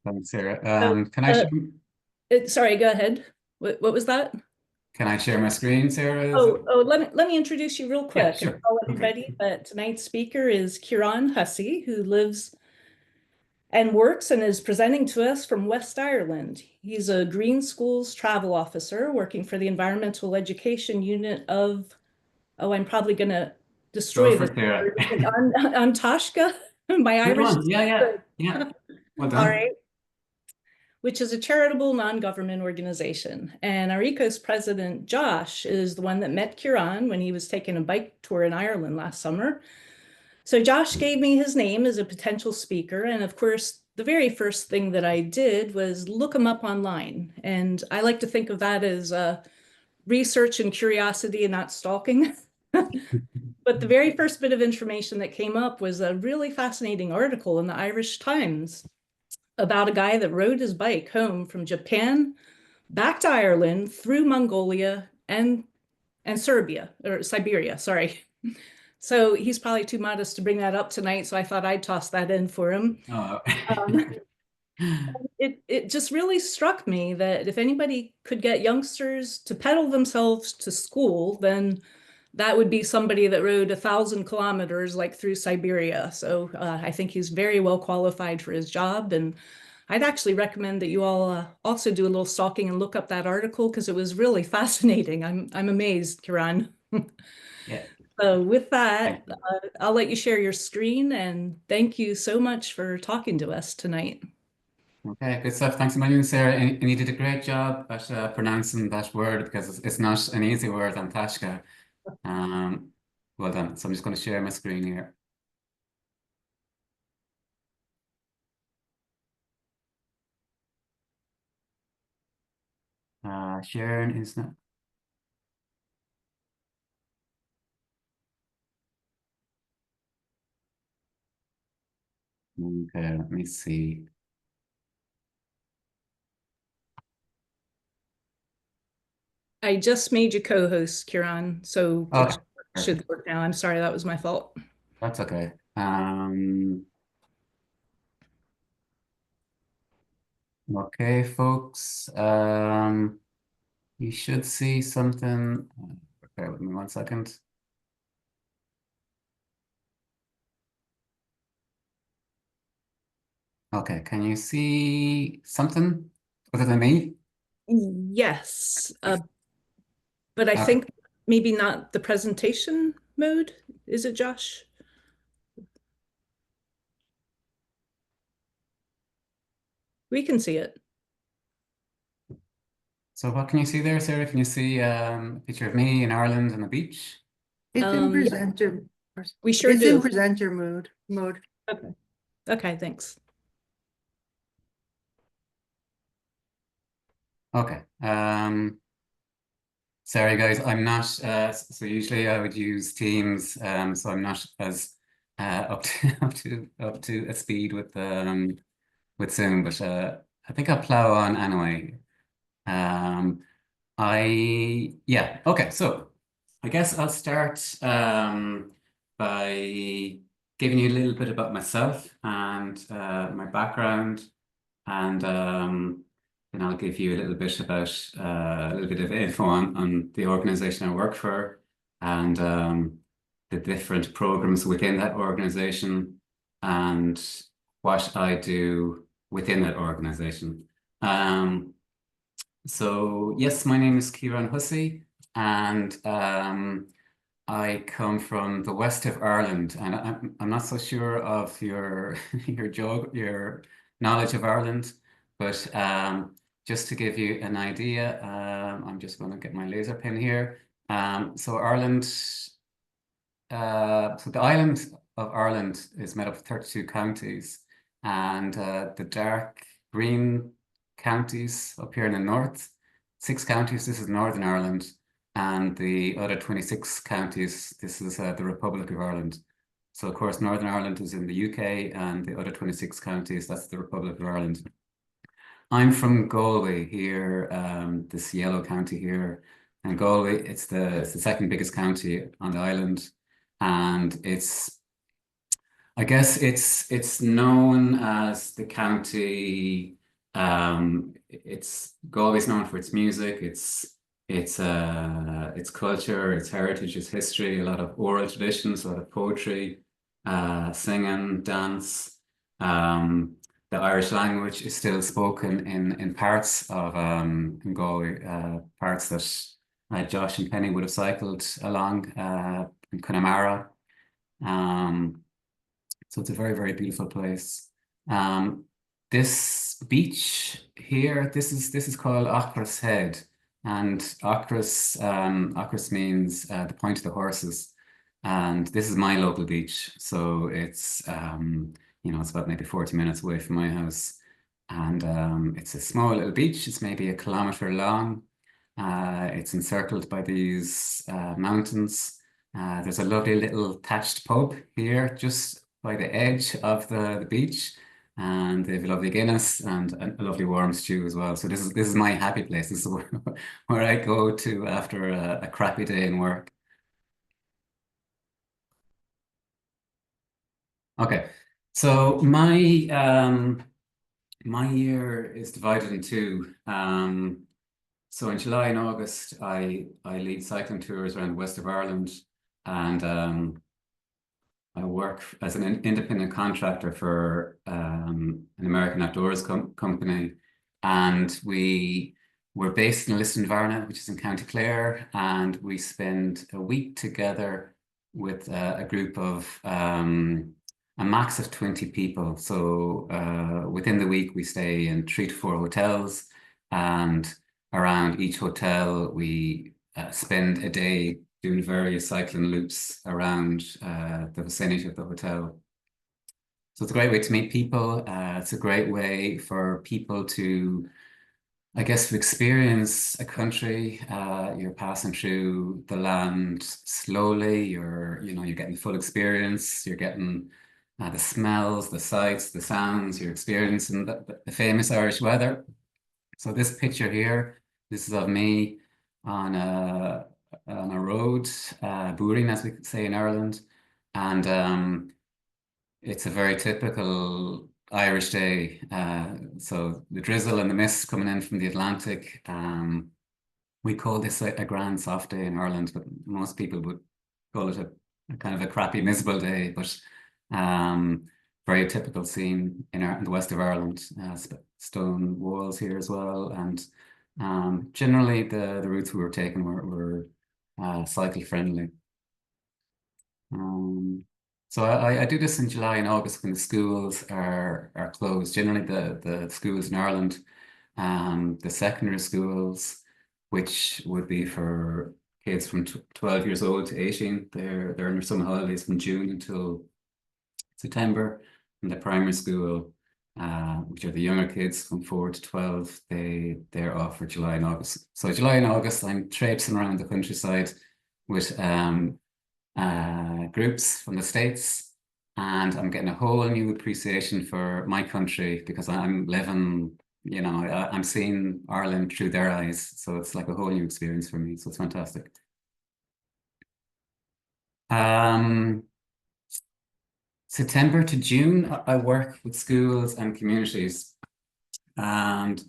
Thanks, Sarah. So, Can I share, sorry, go ahead. What was that? can I share my screen, Sarah? Is it? Oh, let me introduce you real Yeah, quick and sure. tell Okay. everybody that tonight's speaker is Ciarán Hussey, who lives and works and is presenting to us from West Ireland. He's a Green Schools travel officer working for the Environmental Education Unit of, oh, I'm probably going to Go destroy for this it, Sarah. word, on Taisce. My Good Irish one. is Yeah, yeah, good. yeah. Well All done. right. Which is a charitable non-government organization. And our ECO's president, Josh, is the one that met Ciarán when he was taking a bike tour in Ireland last summer. So Josh gave me his name as a potential speaker. And of course, the very first thing that I did was look him up online. And I like to think of that as research and curiosity and not stalking. But the very first bit of information that came up was a really fascinating article in the Irish Times about a guy that rode his bike home from Japan back to Ireland through Mongolia and Serbia or Siberia, sorry. So he's probably too modest to bring that up tonight, so I thought I'd toss that in for him. Oh. Um, it just really struck me that if anybody could get youngsters to pedal themselves to school, then that would be somebody that rode 1,000 kilometers like through Siberia. So I think he's very well qualified for his job. And I'd actually recommend that you all also do a little stalking and look up that article because it was really fascinating. I'm amazed, Ciarán. Yeah, So with that, thank you. I'll let you share your screen and thank you so much for talking to us tonight. Okay, good stuff. Thanks a million, Sarah. And you did a great job at pronouncing that word because it's not an easy word on Tashka. Um, well done. So I'm just going to share my screen here. Sharon is not. Okay, let me see. I just made you co-host, Ciarán, so it Okay, should perfect. work now. I'm sorry, that was my fault. That's okay. Okay, folks. You should see something. Bear with me 1 second. Okay, can you see something other than me? Yes, but I Okay, think maybe not the presentation mode. Is it, Josh? We can see it. so what can you see there, Sarah? Can you see a picture of me in Ireland on the beach? It's in Yeah, presenter. we sure It's in do. presenter mode. Okay. Okay, thanks. Okay. Sorry guys, I'm not so usually I would use Teams, so I'm not as up to up to a speed with Zoom, but I think I'll plow on anyway. Um yeah, okay, so I guess I'll start by giving you a little bit about myself and my background, and then I'll give you a little bit about a little bit of info on the organization I work for, and the different programs within that organization and what I do within that organization. Um, so yes, my name is Ciarán Hussey, and I come from the west of Ireland, and I'm not so sure of your your knowledge of Ireland, but just to give you an idea, I'm just going to get my laser pin here. So Ireland, so the island of Ireland is made up of 32 counties, and the dark green counties up here in the north, 6 counties, this is Northern Ireland, and the other 26 counties, this is the Republic of Ireland. So of course, Northern Ireland is in the UK, and the other 26 counties, that's the Republic of Ireland. I'm from Galway here, this yellow county here. And Galway, it's the second biggest county on the island. And it's I guess it's known as the county. It's Galway's known for its music, its culture, its heritage, its history, a lot of oral traditions, a lot of poetry, singing, dance. The Irish language is still spoken in parts of in Galway, parts that Josh and Penny would have cycled along in Connemara. So it's a very, very beautiful place. This beach here, this is called Acras Head, and Acras means the point of the horses, and this is my local beach. So it's it's about maybe 40 minutes away from my house, and it's a small little beach. It's maybe 1 kilometer long. It's encircled by these mountains. There's a lovely little thatched pub here, just by the edge of the beach, and they have a lovely Guinness and a lovely warm stew as well. So this is my happy place. This is where I go to after a crappy day in work. Okay, so my year is divided in two. So in July and August, I lead cycling tours around the west of Ireland, and I work as an independent contractor for an American outdoors company, and we're based in Listonvarna, which is in County Clare, and we spend a week together with a group of a max of 20 people. So within the week, we stay in 3 to 4 hotels, and around each hotel, we spend a day doing various cycling loops around the vicinity of the hotel. So it's a great way to meet people. It's a great way for people to, I guess, to experience a country. You're passing through the land slowly. You're getting full experience. You're getting the smells, the sights, the sounds. You're experiencing the famous Irish weather. So this picture here, this is of me on a road, booring, as we could say in Ireland, and it's a very typical Irish day. So the drizzle and the mist coming in from the Atlantic. We call this a grand soft day in Ireland, but most people would call it a kind of a crappy, miserable day. But very typical scene in the west of Ireland. Stone walls here as well, and generally the routes we were taking were cycle friendly. So I do this in July and August when the schools are closed. Generally the schools in Ireland, the secondary schools, which would be for kids from 12 years old to 18, they're in their summer holidays from June until September. And the primary school, which are the younger kids from 4 to 12, they're off for July and August. So July and August, I'm traipsing around the countryside with groups from the States, and I'm getting a whole new appreciation for my country because I'm living, I'm seeing Ireland through their eyes. So it's like a whole new experience for me. So it's fantastic. September to June, I work with schools and communities. And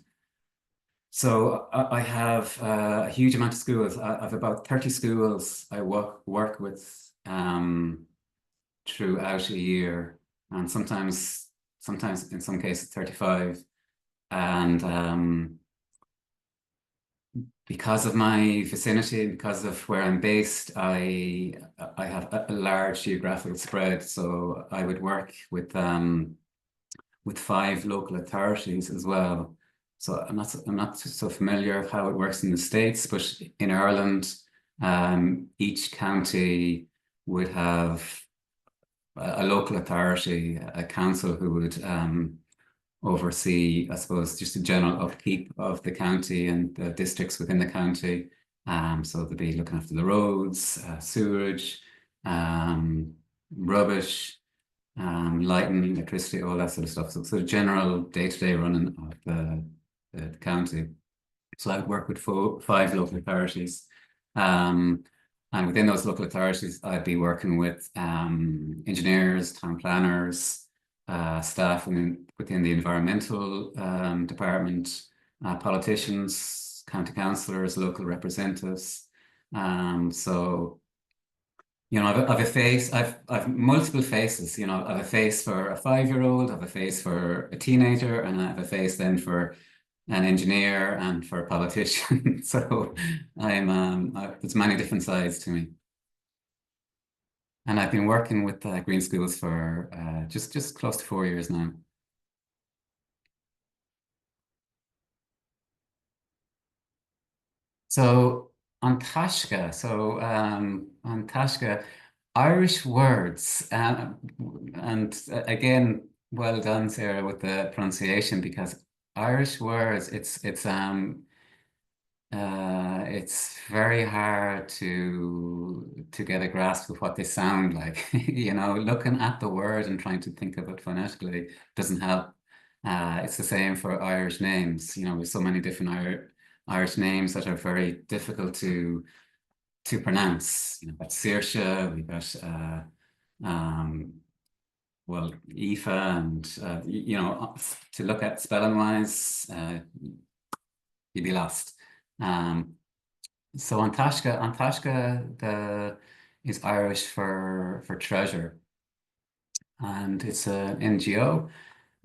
so I have a huge amount of schools. I have about 30 schools I work with throughout a year, and sometimes in some cases 35. And because of my vicinity, because of where I'm based, I have a large geographical spread. So I would work with 5 local authorities as well. So I'm not so familiar with how it works in the States, but in Ireland, each county would have a local authority, a council who would oversee, I suppose, just the general upkeep of the county and the districts within the county. So they'd be looking after the roads, sewage, rubbish, lighting, electricity, all that sort of stuff. So the general day-to-day running of the county. So I would work with 5 local authorities. And within those local authorities, I'd be working with engineers, town planners, staff within the environmental department, politicians, county councillors, local representatives. So, you know, I've a face, I've multiple faces, you know, I've a face for a 5-year-old, I've a face for a teenager, and I have a face then for an engineer and for a politician. So there's many different sides to me. And I've been working with Green Schools for just close to 4 years now. So on Taisce, Irish words, and again, well done, Sarah, with the pronunciation, because Irish words, it's very hard to get a grasp of what they sound like. You know, looking at the word and trying to think of it phonetically doesn't help. It's the same for Irish names. You know, there's so many different Irish names that are very difficult to pronounce. You know, we've got Saoirse, we've got well, Aoife, and you know, to look at spelling wise, you'd be lost. So on Taisce is Irish for treasure, and it's an NGO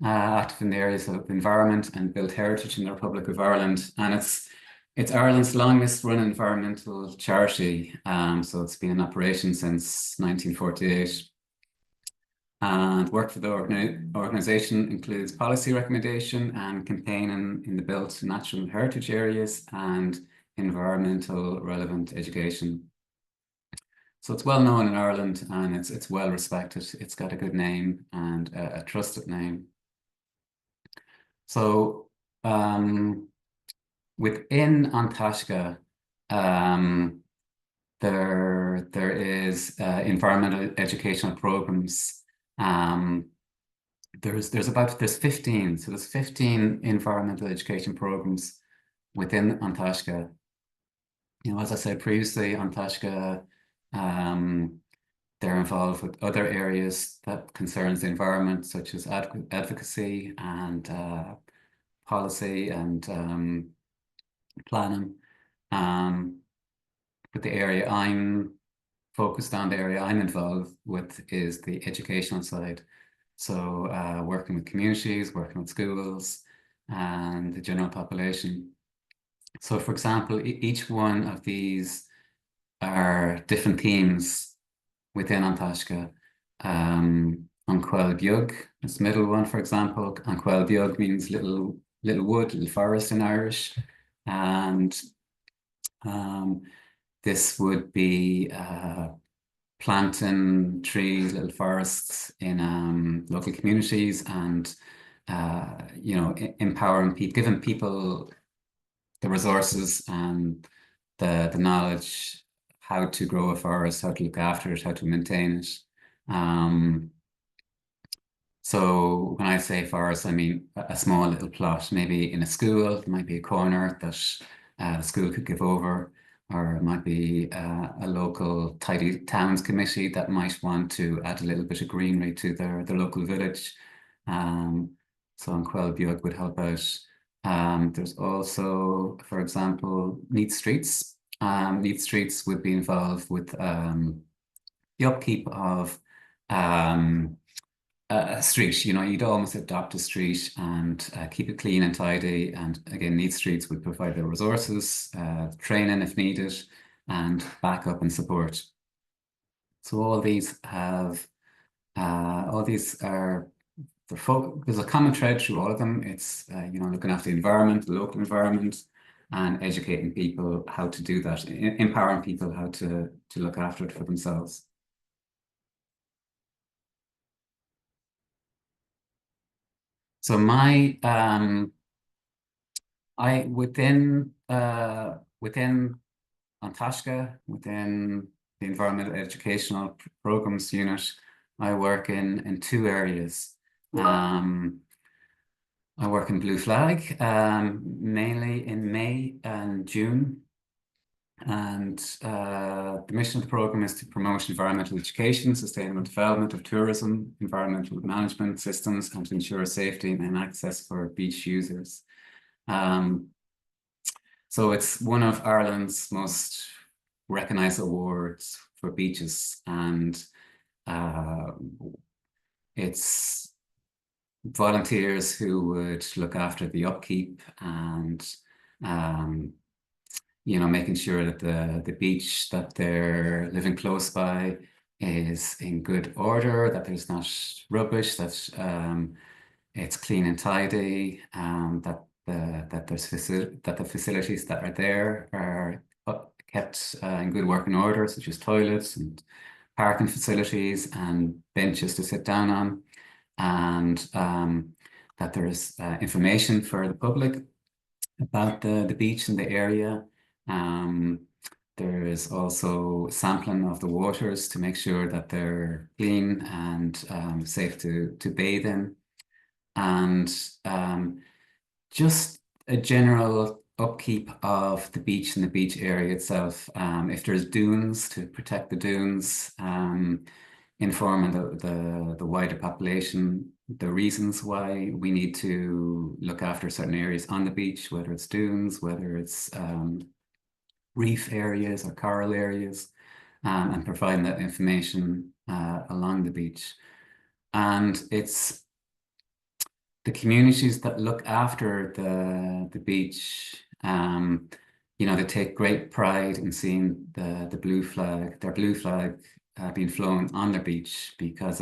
active in the areas of environment and built heritage in the Republic of Ireland, and it's Ireland's longest running environmental charity. So it's been in operation since 1948. And work for the organisation includes policy recommendation and campaigning in the built natural heritage areas and environmental relevant education. So it's well known in Ireland, and it's well respected. It's got a good name and a trusted name. So within An Taisce, there is environmental educational programs. There's 15, so there's 15 environmental education programs within An Taisce. You know, as I said previously, An Taisce, they're involved with other areas that concerns the environment, such as advocacy and policy and planning. But the area I'm focused on, the area I'm involved with, is the educational side. So working with communities, working with schools and the general population. So for example, each one of these are different themes within An Taisce. An Coel Beag is the middle one, for example. An Coel Beag means little wood, little forest in Irish. And this would be planting trees, little forests in local communities, and you know, empowering people, giving people the resources and the knowledge how to grow a forest, how to look after it, how to maintain it. So when I say forest, I mean a small little plot, maybe in a school. It might be a corner that the school could give over, or it might be a local tidy towns committee that might want to add a little bit of greenery to their local village. So An Coel Beag would help out. There's also, for example, Neat Streets. Neat Streets would be involved with the upkeep of a street. You know, you'd almost adopt a street and keep it clean and tidy. And again, Neat Streets would provide the resources, training if needed, and backup and support. So all these have, there's a common thread through all of them. It's you know, looking after the environment, the local environment, and educating people how to do that, empowering people how to look after it for themselves. So my within An Taisce, within the environmental educational programs unit, I work in 2 areas. I work in Blue Flag, mainly in May and June. And the mission of the program is to promote environmental education, sustainable development of tourism, environmental management systems, and to ensure safety and access for beach users. So it's one of Ireland's most recognised awards for beaches, and it's volunteers who would look after the upkeep and you know, making sure that the beach that they're living close by is in good order, that there's not rubbish, that it's clean and tidy, that the facilities that are there are kept in good working order, such as toilets and parking facilities and benches to sit down on, and that there's information for the public about the beach and the area. There is also sampling of the waters to make sure that they're clean and safe to bathe in, and just a general upkeep of the beach and the beach area itself. If there's dunes, to protect the dunes, informing the wider population the reasons why we need to look after certain areas on the beach, whether it's dunes, whether it's reef areas or coral areas, and providing that information along the beach. And it's the communities that look after the beach, you know, they take great pride in seeing the blue flag, their blue flag being flown on their beach, because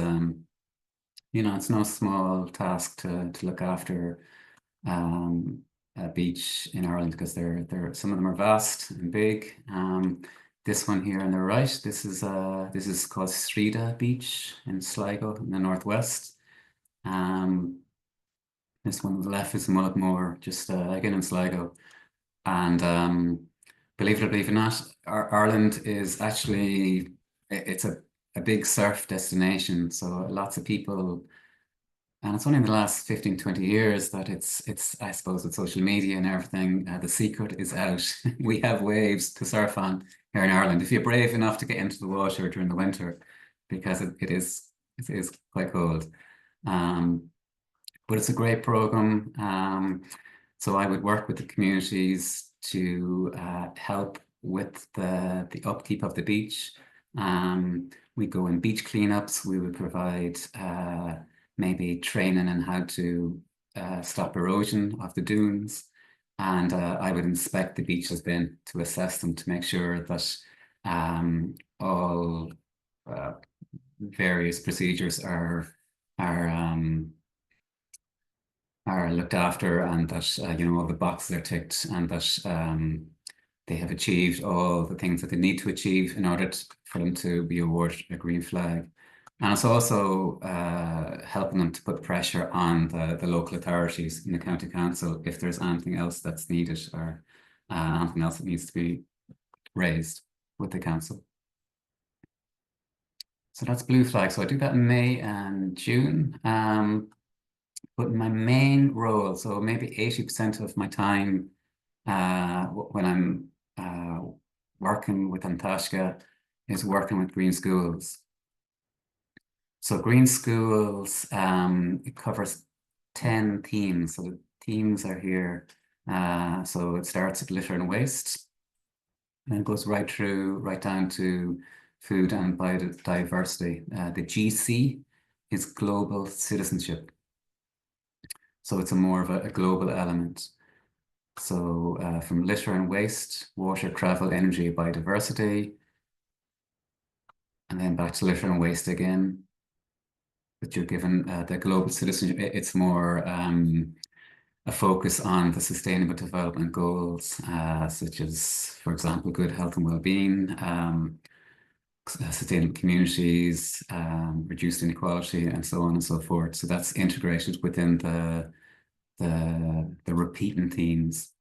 you know, it's no small task to look after a beach in Ireland, because they're some of them are vast and big. This one here on the right, this is called Srida Beach in Sligo in the northwest. This one on the left is Mulletmore, just again in Sligo. And believe it or believe it not, Ireland is actually, it's a big surf destination. So lots of people, and it's only in the last 15, 20 years that it's I suppose with social media and everything, the secret is out. We have waves to surf on here in Ireland, if you're brave enough to get into the water during the winter, because it is quite cold. But it's a great program. So I would work with the communities to help with the upkeep of the beach. We go in beach cleanups. We would provide maybe training on how to stop erosion of the dunes. And I would inspect the beaches then to assess them, to make sure that all various procedures are looked after, and that you know, all the boxes are ticked, and that they have achieved all the things that they need to achieve in order for them to be awarded a green flag. And it's also helping them to put pressure on the local authorities in the county council if there's anything else that's needed, or anything else that needs to be raised with the council. So that's blue flag. So I do that in May and June. But my main role, so maybe 80% of my time when I'm working with An Taisce, is working with Green Schools. So Green Schools, it covers 10 themes. So the themes are here. So it starts at litter and waste, and it goes right down to food and biodiversity. The GC is global citizenship. So it's more of a global element. So from litter and waste, water, travel, energy, biodiversity, and then back to litter and waste again. But you're given the global citizenship. It's more a focus on the sustainable development goals, such as, for example, good health and well-being, sustainable communities, reduced inequality, and so on and so forth. So that's integrated within the repeating themes.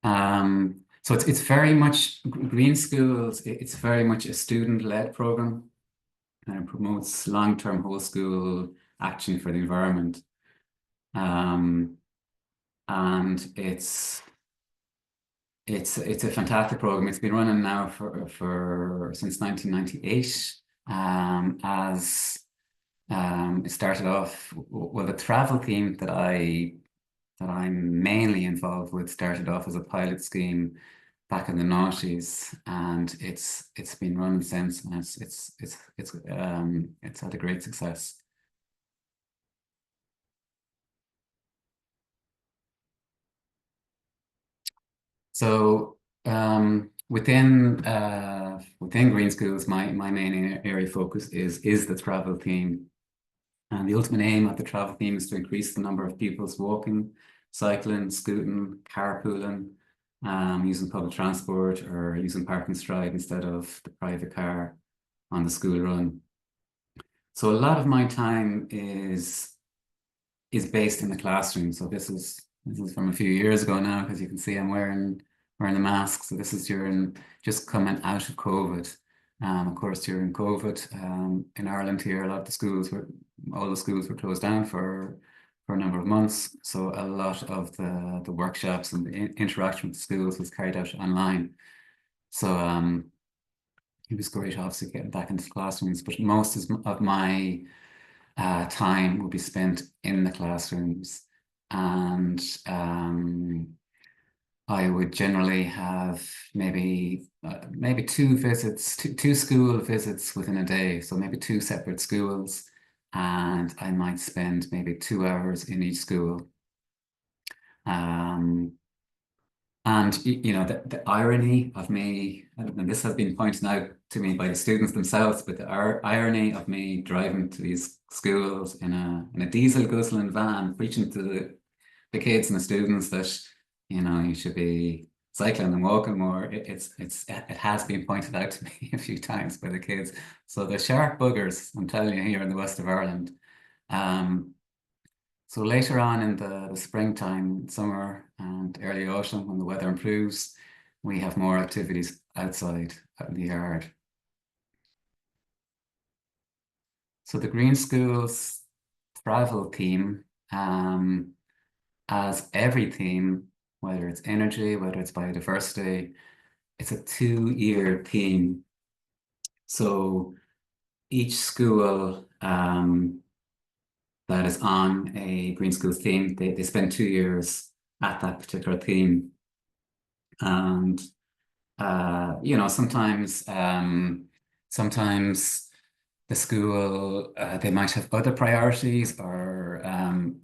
So it's very much Green Schools. It's very much a student-led program, and it promotes long-term whole school action for the environment. And it's it's a fantastic program. It's been running now for since 1998. As it started off, well, the travel team that I'm mainly involved with started off as a pilot scheme back in the noughties, and it's been running since, and it's had a great success. So within Green Schools, my main area of focus is the travel theme. And the ultimate aim of the travel theme is to increase the number of pupils walking, cycling, scooting, carpooling, using public transport, or using park and stride instead of the private car on the school run. So a lot of my time is based in the classroom. So this is from a few years ago now, because you can see I'm wearing the mask. So this is during just coming out of COVID. Of course, during COVID, in Ireland here, all the schools were closed down for a number of months. So a lot of the workshops and the interaction with the schools was carried out online. So it was great, obviously, getting back into the classrooms. But most of my time will be spent in the classrooms, and I would generally have maybe two school visits within a day, so maybe two separate schools, and I might spend maybe 2 hours in each school. And the irony of me, and this has been pointed out to me by the students themselves, but the irony of me driving to these schools in a diesel guzzling van, preaching to the kids and the students that you should be cycling and walking more. It has been pointed out to me a few times by the kids. So the sharp buggers, I'm telling you, here in the west of Ireland. So later on in the springtime, summer, and early autumn, when the weather improves, we have more activities outside, out in the yard. So the Green Schools travel theme, as every theme, whether it's energy, whether it's biodiversity, it's a 2-year theme. So each school that is on a Green Schools theme, they spend 2 years at that particular theme. And sometimes the school, they might have other priorities, or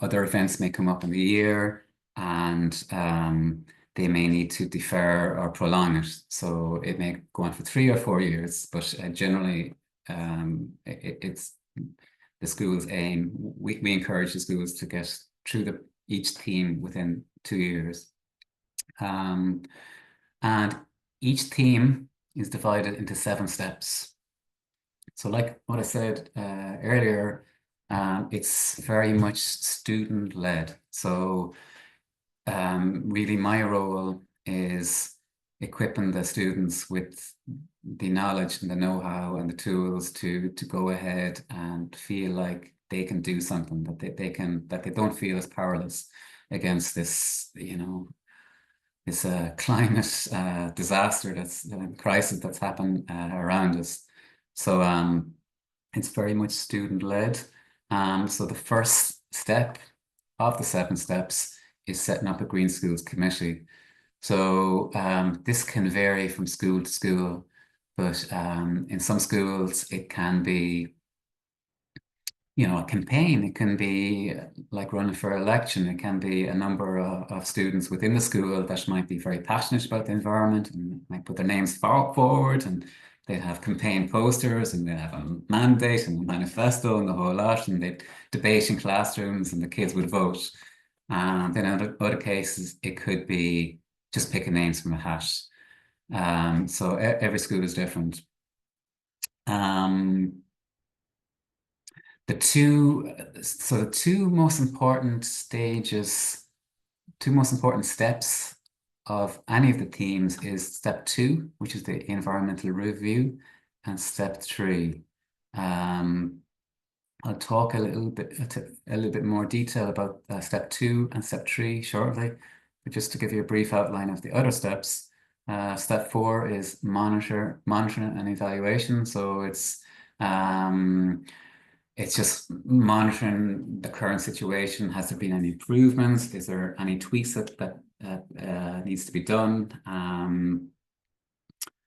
other events may come up in the year, and they may need to defer or prolong it. So it may go on for 3 or 4 years, but generally it's the school's aim. We encourage the schools to get through each theme within 2 years. And each theme is divided into 7 steps. So like what I said earlier, it's very much student-led. So really my role is equipping the students with the knowledge and the know-how and the tools to go ahead and feel like they can do something, that they don't feel as powerless against this, this climate disaster, crisis that's happened around us. So it's very much student-led. So the first step of the 7 steps is setting up a Green Schools committee. So this can vary from school to school, but in some schools it can be a campaign. It can be like running for election. It can be a number of students within the school that might be very passionate about the environment and might put their names forward, and they'd have campaign posters, and they'd have a mandate and a manifesto and the whole lot, and they'd debate in classrooms, and the kids would vote. And then in other cases, it could be just picking names from a hat. So every school is different. The two most important steps of any of the themes is step 2, which is the environmental review, and step 3. I'll talk a little bit more detail about step 2 and step 3 shortly, but just to give you a brief outline of the other steps. Step 4 is monitoring and evaluation. So it's just monitoring the current situation. Has there been any improvements? Is there any tweaks that needs to be done?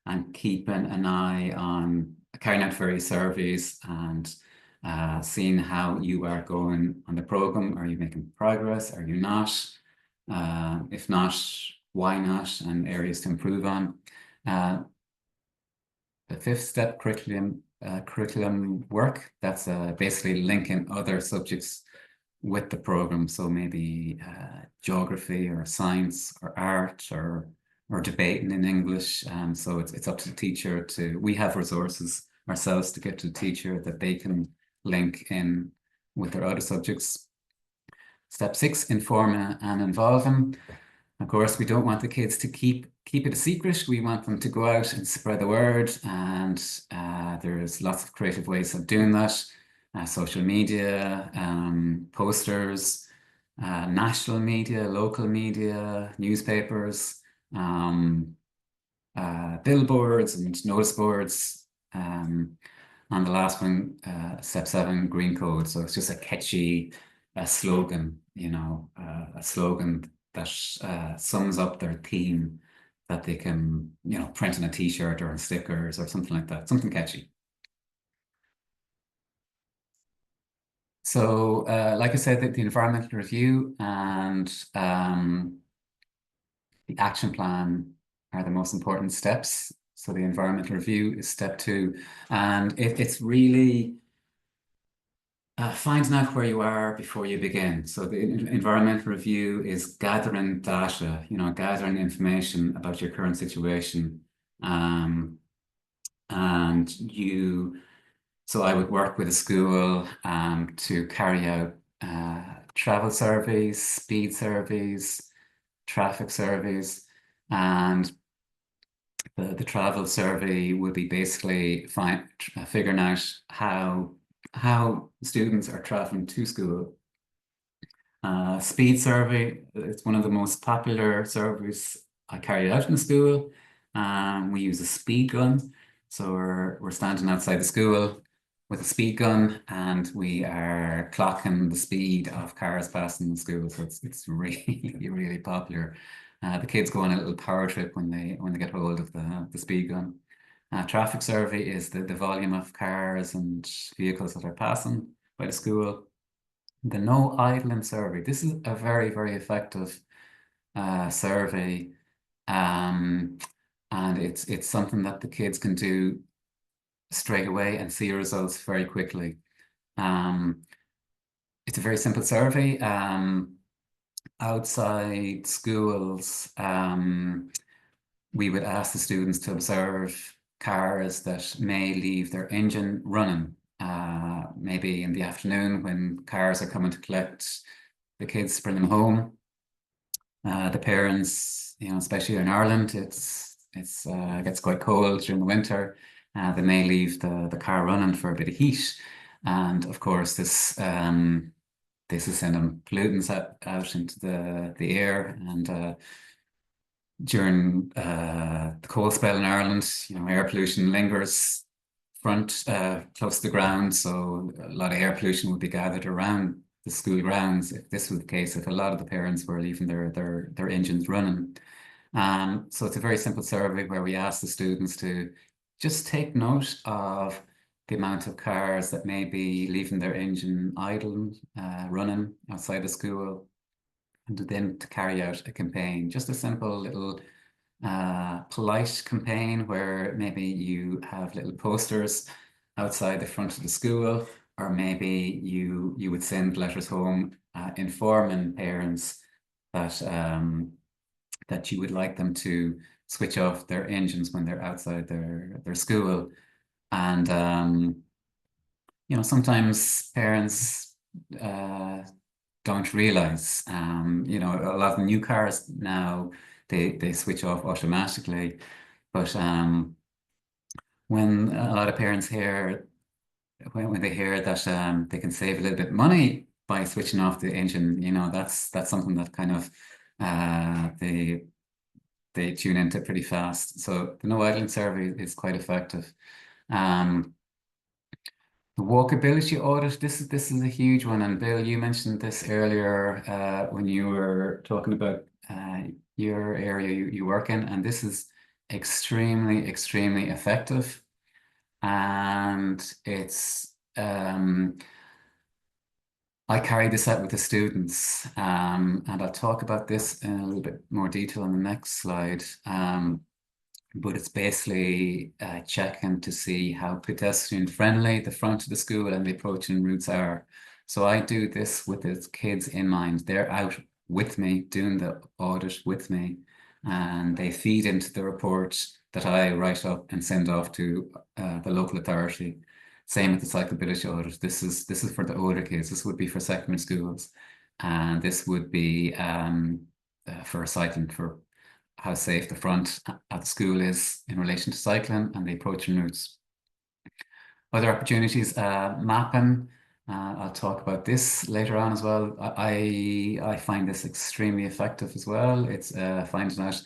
And keeping an eye on carrying out various surveys and seeing how you are going on the program. Are you making progress? Are you not? If not, why not? And areas to improve on. The 5th step, curriculum work. That's basically linking other subjects with the program. So maybe geography or science or art or debating in English. So it's up to the teacher we have resources ourselves to get to the teacher that they can link in with their other subjects. Step 6, informing and involving. Of course, we don't want the kids to keep it a secret. We want them to go out and spread the word, and there's lots of creative ways of doing that. Social media, posters, national media, local media, newspapers, billboards and notice boards. And the last one, step 7, green code. So it's just a catchy slogan, a slogan that sums up their theme that they can, print on a t-shirt or on stickers or something like that, something catchy. So, like I said, the environmental review and the action plan are the most important steps. So the environmental review is step 2, and it's really finding out where you are before you begin. So the environmental review is gathering data, gathering information about your current situation. So I would work with a school to carry out travel surveys, speed surveys, traffic surveys, and the travel survey would be basically figuring out how students are traveling to school. Speed survey, it's one of the most popular surveys I carry out in the school. We use a speed gun. So we're standing outside the school with a speed gun, and we are clocking the speed of cars passing the school. So it's really, really popular. The kids go on a little power trip when they get hold of the speed gun. Traffic survey is the volume of cars and vehicles that are passing by the school. The no idling survey. This is a very, very effective survey, and it's something that the kids can do straight away and see results very quickly. It's a very simple survey. Outside schools, we would ask the students to observe cars that may leave their engine running, maybe in the afternoon when cars are coming to collect the kids to bring them home. The parents, especially in Ireland, it gets quite cold during the winter. They may leave the car running for a bit of heat, and of course this is sending pollutants out into the air. And during the cold spell in Ireland, air pollution lingers close to the ground, so a lot of air pollution would be gathered around the school grounds if this was the case, if a lot of the parents were leaving their engines running. So it's a very simple survey where we ask the students to just take note of the amount of cars that may be leaving their engine idle, running outside the school, and then to carry out a campaign, just a simple little polite campaign where maybe you have little posters outside the front of the school, or maybe you would send letters home informing parents that you would like them to switch off their engines when they're outside their school. And sometimes parents don't realize, a lot of new cars now, they switch off automatically. But when a lot of parents hear, when they hear that they can save a little bit of money by switching off the engine, that's something that kind of they tune into pretty fast. So the no idling survey is quite effective. The walkability audit, this is a huge one. And Bill, you mentioned this earlier when you were talking about your area you work in, and this is extremely, extremely effective. And it's I carry this out with the students, and I'll talk about this in a little bit more detail on the next slide. But it's basically checking to see how pedestrian friendly the front of the school and the approaching routes are. So I do this with the kids in mind. They're out with me, doing the audit with me, and they feed into the report that I write up and send off to the local authority. Same with the cyclability audit. This is for the older kids. This would be for secondary schools, and this would be for cycling, for how safe the front at the school is in relation to cycling and the approaching routes. Other opportunities, mapping. I'll talk about this later on as well. I find this extremely effective as well. It's finding out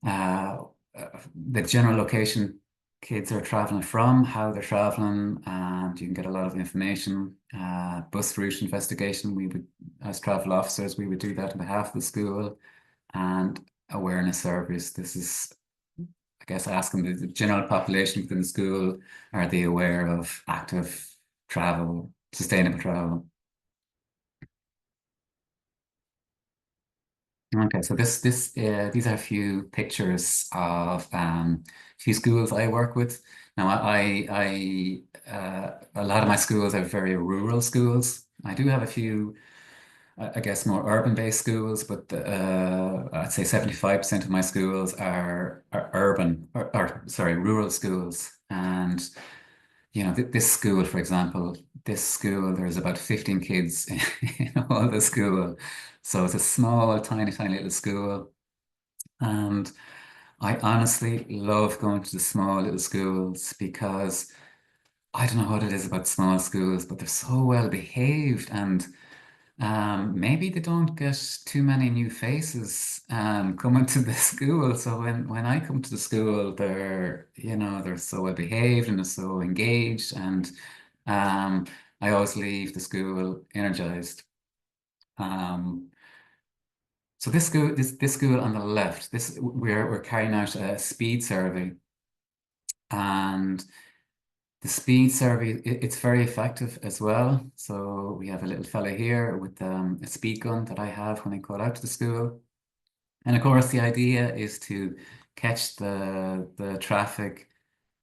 the general location kids are traveling from, how they're traveling, and you can get a lot of information. Bus route investigation, we would, as travel officers, we would do that on behalf of the school. And awareness surveys, this is, I guess, asking the general population within the school, are they aware of active travel, sustainable travel? Okay, so these are a few pictures of a few schools I work with. Now, a lot of my schools are very rural schools. I do have a few, I guess, more urban-based schools, but I'd say 75% of my schools are urban, or sorry, rural schools. And you know, this school, for example, there's about 15 kids in all the school. So it's a small, tiny, tiny little school. And I honestly love going to the small little schools because I don't know what it is about small schools, but they're so well behaved, and maybe they don't get too many new faces coming to the school. So when I come to the school, they're so well behaved and they're so engaged, and I always leave the school energized. So this school on the left, we're carrying out a speed survey, and the speed survey, it's very effective as well. So we have a little fella here with a speed gun that I have when I go out to the school. And of course, the idea is to catch the traffic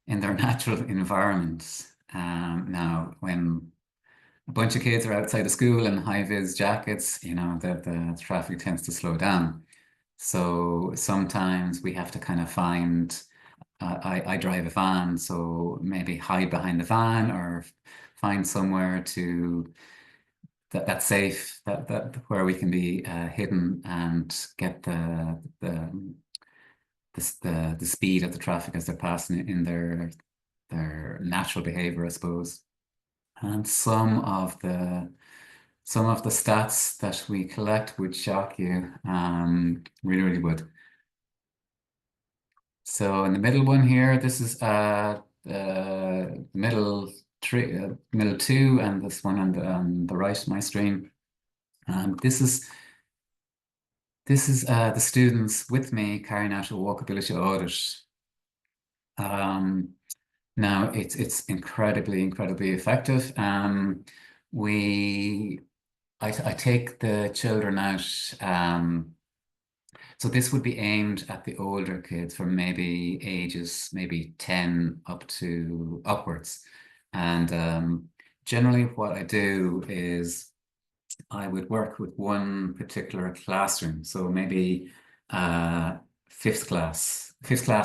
in their natural environment. Now, when a bunch of kids are outside the school in high-vis jackets, you know, the traffic tends to slow down. So sometimes we have to kind of find I drive a van, so maybe hide behind the van or find somewhere that's safe, that where we can be hidden and get the speed of the traffic as they're passing in their natural behavior, I suppose. And some of the stats that we collect would shock you, really, really would. So in the middle one here, this is middle two, and this one on the right of my screen. This is the students with me carrying out a walkability audit. Now it's incredibly, incredibly effective. I take the children out. So this would be aimed at the older kids from maybe ages 10 upwards. And generally what I do is I would work with one particular classroom. So maybe fifth class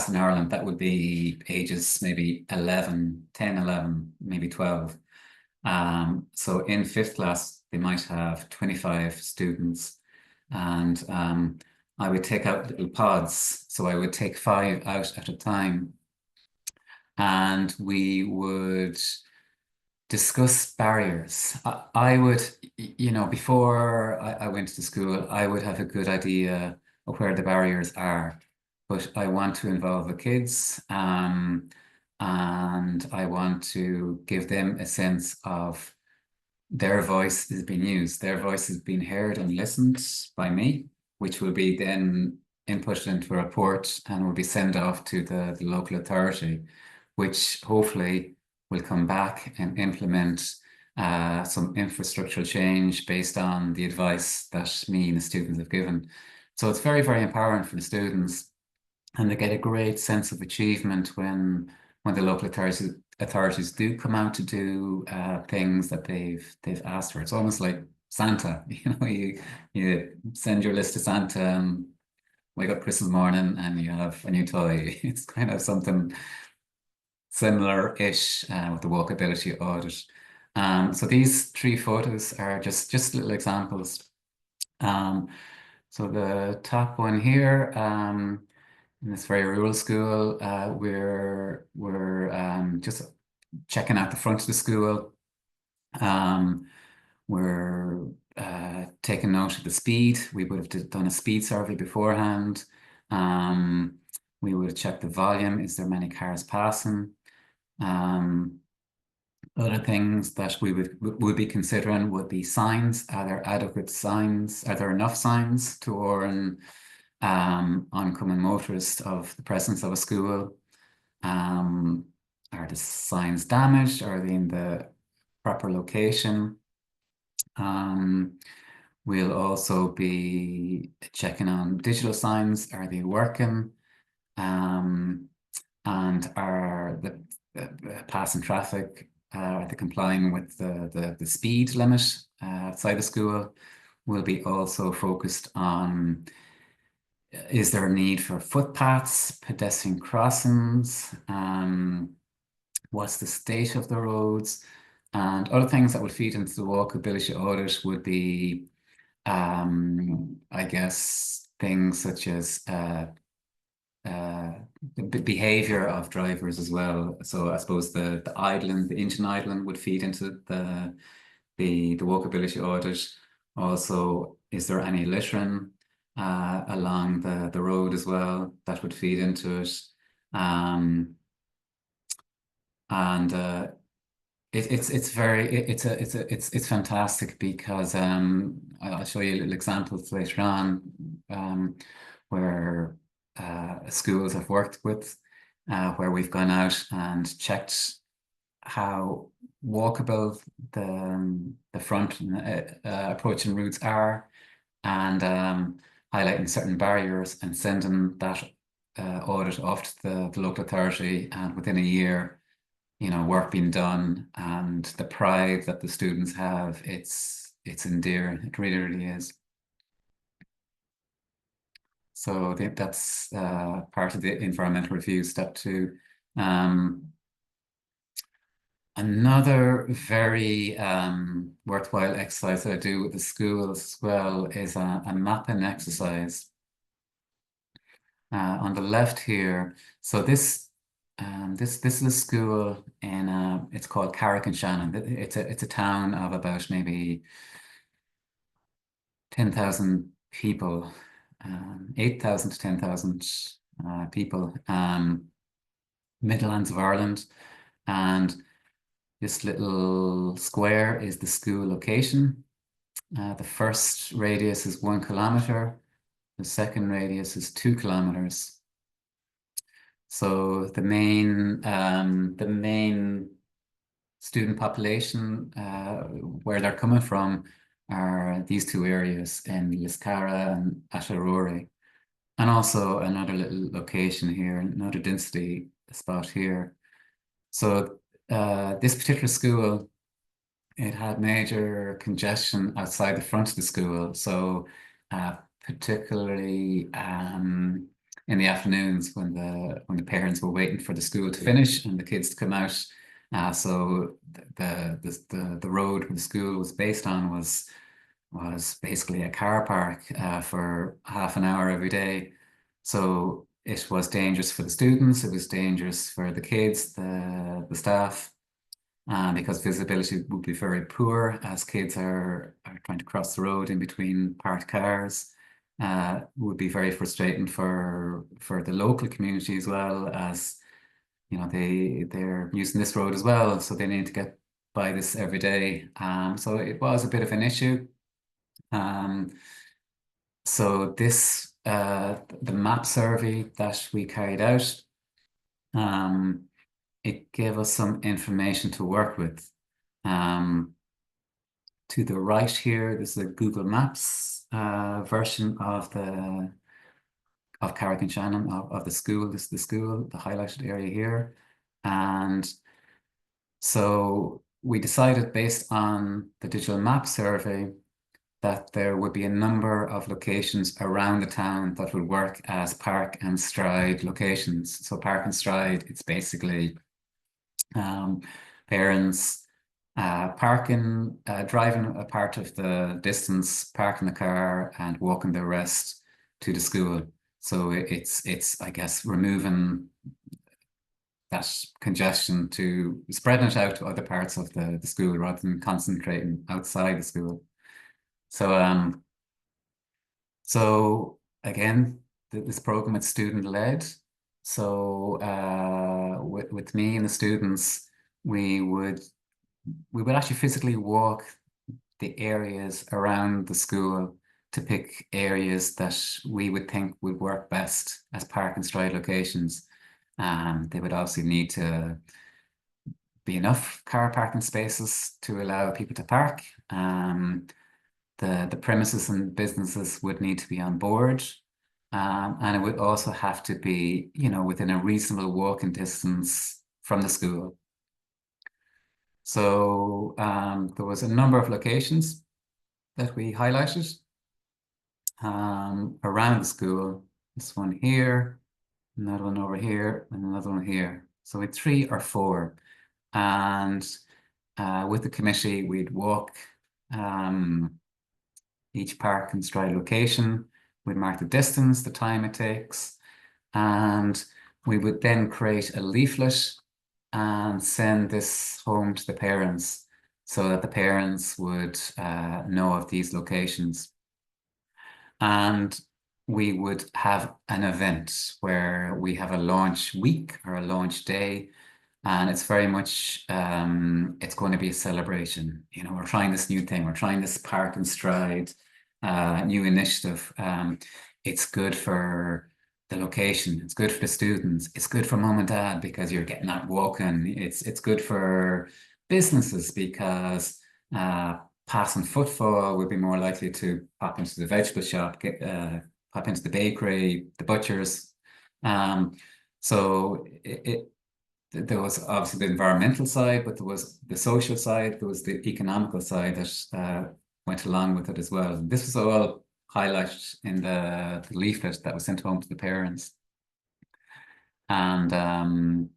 in Ireland, that would be ages maybe 10, 11, maybe 12. So in fifth class, they might have 25 students, and I would take out little pods. So I would take 5 out at a time, and we would discuss barriers. I would, you know, before I went to school, I would have a good idea of where the barriers are. but I want to involve the kids, and I want to give them a sense of their voice is being used, their voice is being heard and listened by me, which will be then inputted into a report and will be sent off to the local authority, which hopefully will come back and implement some infrastructural change based on the advice that me and the students have given. So it's very, very empowering for the students, and they get a great sense of achievement when the local authorities do come out to do things that they've asked for. It's almost like Santa, you send your list to Santa and wake up Christmas morning and you have a new toy. It's kind of something similar-ish with the walkability audit. So these 3 photos are just little examples. So the top one here, in this very rural school, we're just checking out the front of the school. We're taking note of the speed. We would have done a speed survey beforehand. We would have checked the volume. Is there many cars passing? Other things that we would be considering would be signs. Are there adequate signs? Are there enough signs to warn oncoming motorists of the presence of a school? Are the signs damaged? Are they in the proper location? We'll also be checking on digital signs. Are they working? And are the passing traffic, are they complying with the speed limit outside the school? We'll be also focused on, is there a need for footpaths, pedestrian crossings? What's the state of the roads? And other things that would feed into the walkability audit would be, I guess, things such as the behavior of drivers as well. So I suppose the idling, the engine idling would feed into the walkability audit. Also, is there any littering along the road as well? That would feed into it. It's fantastic because I'll show you little examples later on where schools I've worked with where we've gone out and checked how walkable the front approaching routes are, and highlighting certain barriers and sending that audit off to the local authority, and within a year, work being done and the pride that the students have, it's endearing. It really, really is. So I think that's part of the environmental review, step 2. Another very worthwhile exercise that I do with the schools as well is a mapping exercise. On the left here, so this is a school in it's called Carrick-on-Shannon. It's a town of about maybe 10,000 people, 8,000 to 10,000 people, Midlands of Ireland, and this little square is the school location. The first radius is 1 kilometre. The second radius is 2 kilometres. So the main student population where they're coming from are these 2 areas in Liscara and Athlone, and also another little location here, another density spot here. So this particular school, it had major congestion outside the front of the school. So particularly in the afternoons when the parents were waiting for the school to finish and the kids to come out. So the road where the school was based on was basically a car park for half an hour every day. So it was dangerous for the students, it was dangerous for the kids, the staff, because visibility would be very poor as kids are trying to cross the road in between parked cars. would be very frustrating for the local community as well, as you know they're using this road as well, so they need to get by this every day. So it was a bit of an issue. So this the map survey that we carried out, it gave us some information to work with. To the right here, this is a Google Maps version of Carrick and Shannon of the school. This is the school, the highlighted area here. And so we decided, based on the digital map survey, that there would be a number of locations around the town that would work as park and stride locations. So park and stride, it's basically parents parking, driving a part of the distance, parking the car and walking the rest to the school. So it's I guess removing that congestion, to spreading it out to other parts of the school rather than concentrating outside the school. So again, this program is student led. So with me and the students, we would actually physically walk the areas around the school to pick areas that we would think would work best as park and stride locations. They would obviously need to be enough car parking spaces to allow people to park. The premises and businesses would need to be on board. And it would also have to be, within a reasonable walking distance from the school. So there was a number of locations that we highlighted around the school. This one here, another one over here, and another one here. So we had 3 or 4. And with the committee, we'd walk each park and stride location. We'd mark the distance, the time it takes, and we would then create a leaflet and send this home to the parents so that the parents would know of these locations. And we would have an event where we have a launch week or a launch day, and it's very much it's going to be a celebration. We're trying this new thing, we're trying this park and stride new initiative. It's good for the location, it's good for the students, it's good for mom and dad because you're getting that walking. It's good for businesses because passing footfall would be more likely to pop into the vegetable shop, pop into the bakery, the butchers. So there was obviously the environmental side, but there was the social side, there was the economical side that went along with it as well. And this was all highlighted in the leaflet that was sent home to the parents. And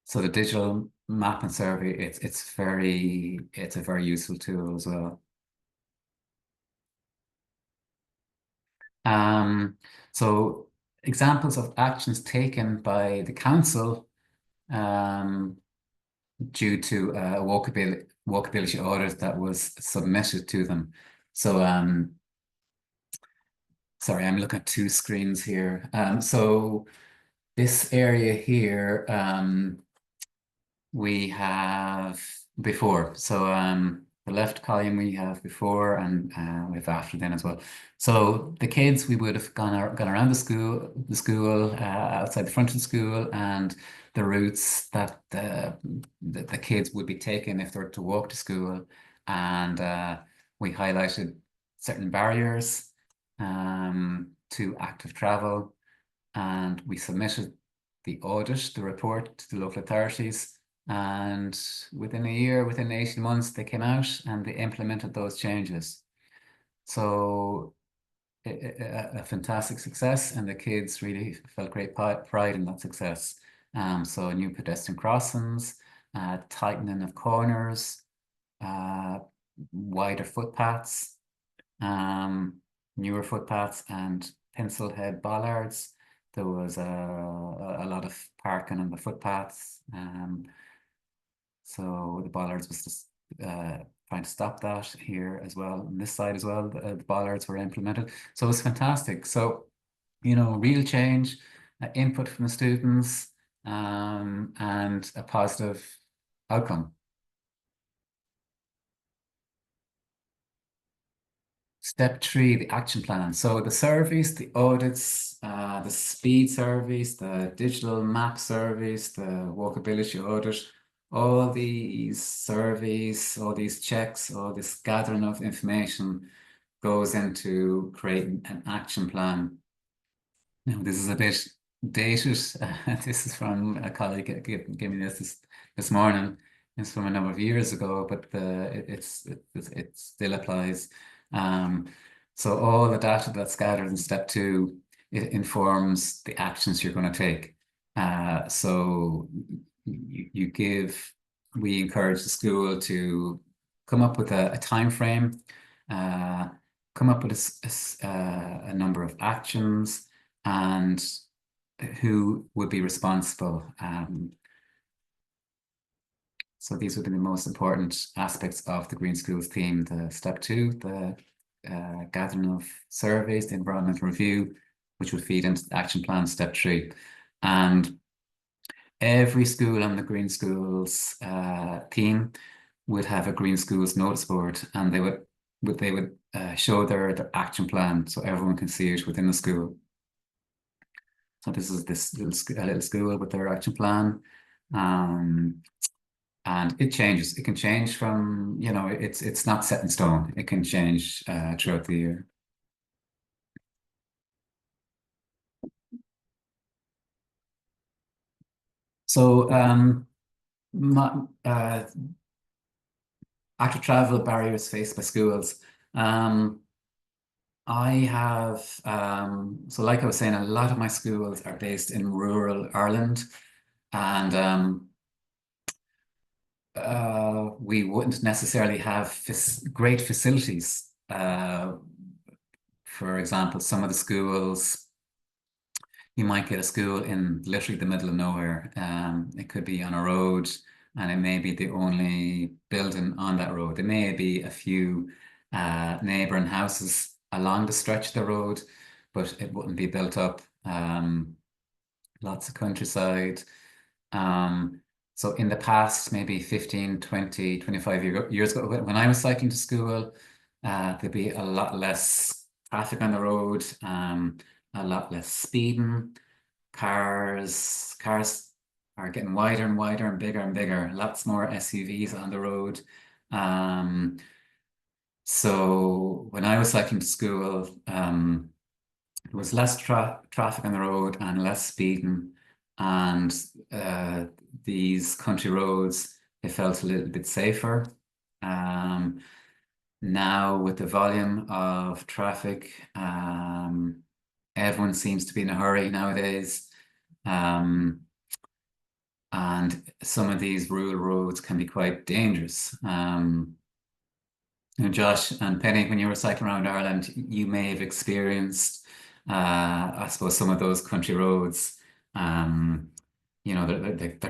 so the digital map and survey, it's a very useful tool as well. So examples of actions taken by the council due to a walkability audit that was submitted to them. So sorry, I'm looking at 2 screens here. So this area here, we have before. So the left column we have before, and we have after then as well. So the kids, we would have gone around the school, outside the front of the school, and the routes that the kids would be taking if they were to walk to school. And we highlighted certain barriers to active travel, and we submitted the audit, the report, to the local authorities. And within a year, within 18 months, they came out and they implemented those changes. So a fantastic success, and the kids really felt great pride in that success. So new pedestrian crossings, tightening of corners, wider footpaths, newer footpaths, and pencil head bollards. There was a lot of parking on the footpaths. So the bollards was just trying to stop that here as well. On this side as well, the bollards were implemented. So it was fantastic. So, real change, input from the students, and a positive outcome. Step 3, the action plan. So the surveys, the audits, the speed surveys, the digital map surveys, the walkability audit, all these surveys, all these checks, all this gathering of information goes into creating an action plan. Now, this is a bit dated. This is from a colleague gave me this morning. It's from a number of years ago, but it still applies. So all the data that's gathered in step 2, it informs the actions you're going to take. So we encourage the school to come up with a time frame, come up with a number of actions, and who would be responsible. So these would be the most important aspects of the Green Schools theme. The step 2, the gathering of surveys, the environmental review, which would feed into the action plan, step 3. And every school on the Green Schools theme would have a Green Schools notice board, and they would show their action plan so everyone can see it within the school. So this is this little school with their action plan. And it changes. It can change from, it's not set in stone. It can change throughout the year. So active travel barriers faced by schools. I have, so like I was saying, a lot of my schools are based in rural Ireland, and we wouldn't necessarily have great facilities. For example, some of the schools, you might get a school in literally the middle of nowhere. It could be on a road, and it may be the only building on that road. There may be a few neighbouring houses along the stretch of the road, but it wouldn't be built up. Lots of countryside. So in the past, maybe 15, 20, 25 years ago, when I was cycling to school, there'd be a lot less traffic on the road, a lot less speeding. Cars are getting wider and wider and bigger. Lots more SUVs on the road. So when I was cycling to school, there was less traffic on the road and less speeding, and these country roads, they felt a little bit safer. Now with the volume of traffic, everyone seems to be in a hurry nowadays, and some of these rural roads can be quite dangerous. Josh and Penny, when you were cycling around Ireland, you may have experienced, I suppose, some of those country roads. They're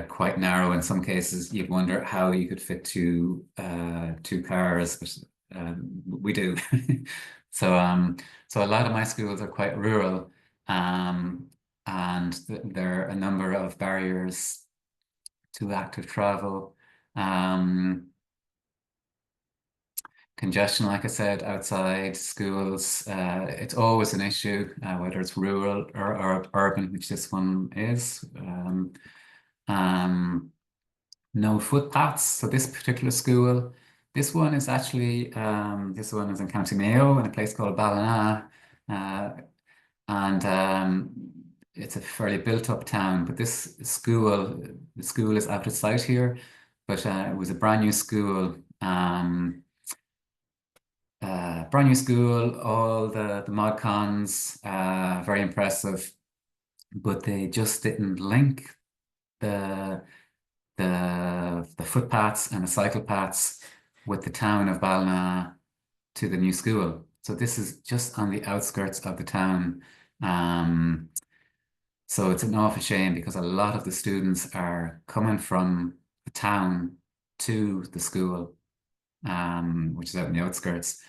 quite narrow in some cases. You'd wonder how you could fit two cars, but we do. So a lot of my schools are quite rural, and there are a number of barriers to active travel. Congestion, like I said, outside schools, it's always an issue, whether it's rural or urban, which this one is. No footpaths. So this particular school, this one is actually, this one is in County Mayo in a place called Ballina, and it's a fairly built-up town. But this school, the school is out of sight here, but it was a brand new school. Brand new school, all the mod cons, very impressive, but they just didn't link the footpaths and the cycle paths with the town of Ballina to the new school. So this is just on the outskirts of the town. So it's an awful shame because a lot of the students are coming from the town to the school. which is out in the outskirts.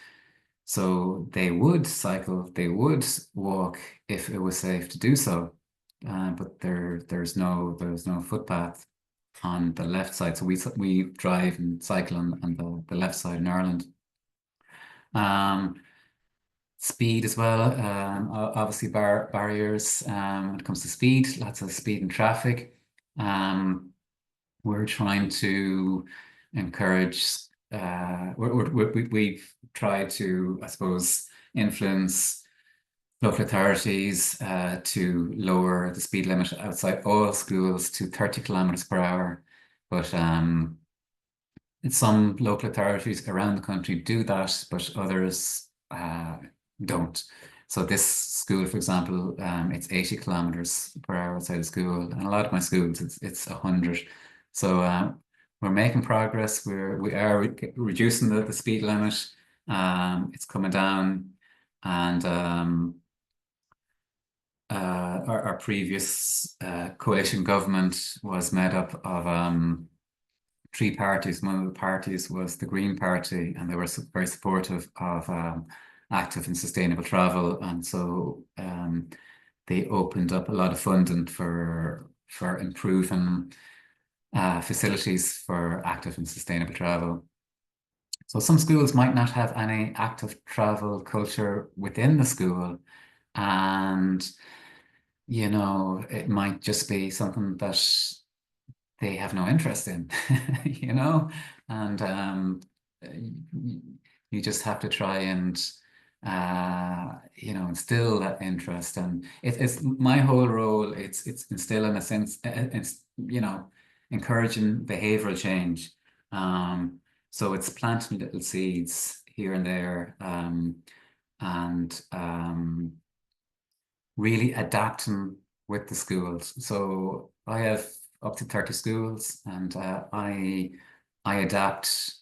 So they would cycle, they would walk if it was safe to do so. But there's no footpath on the left side. So we drive and cycle on the left side in Ireland. Speed as well, obviously barriers when it comes to speed, lots of speed in traffic. We're trying to encourage, we've tried to, I suppose, influence local authorities to lower the speed limit outside all schools to 30 kilometers per hour. But some local authorities around the country do that, but others don't. So this school, for example, it's 80 kilometers per hour outside the school, and a lot of my schools it's 100. So we're making progress. We are reducing the speed limit. It's coming down, and our previous coalition government was made up of three parties. One of the parties was the Green Party, and they were very supportive of active and sustainable travel, and so they opened up a lot of funding for improving facilities for active and sustainable travel. So some schools might not have any active travel culture within the school, and it might just be something that they have no interest in, and you just have to try and instill that interest. And it's my whole role. It's instilling a sense. It's encouraging behavioral change. So it's planting little seeds here and there, and really adapting with the schools. So I have up to 30 schools, and I adapt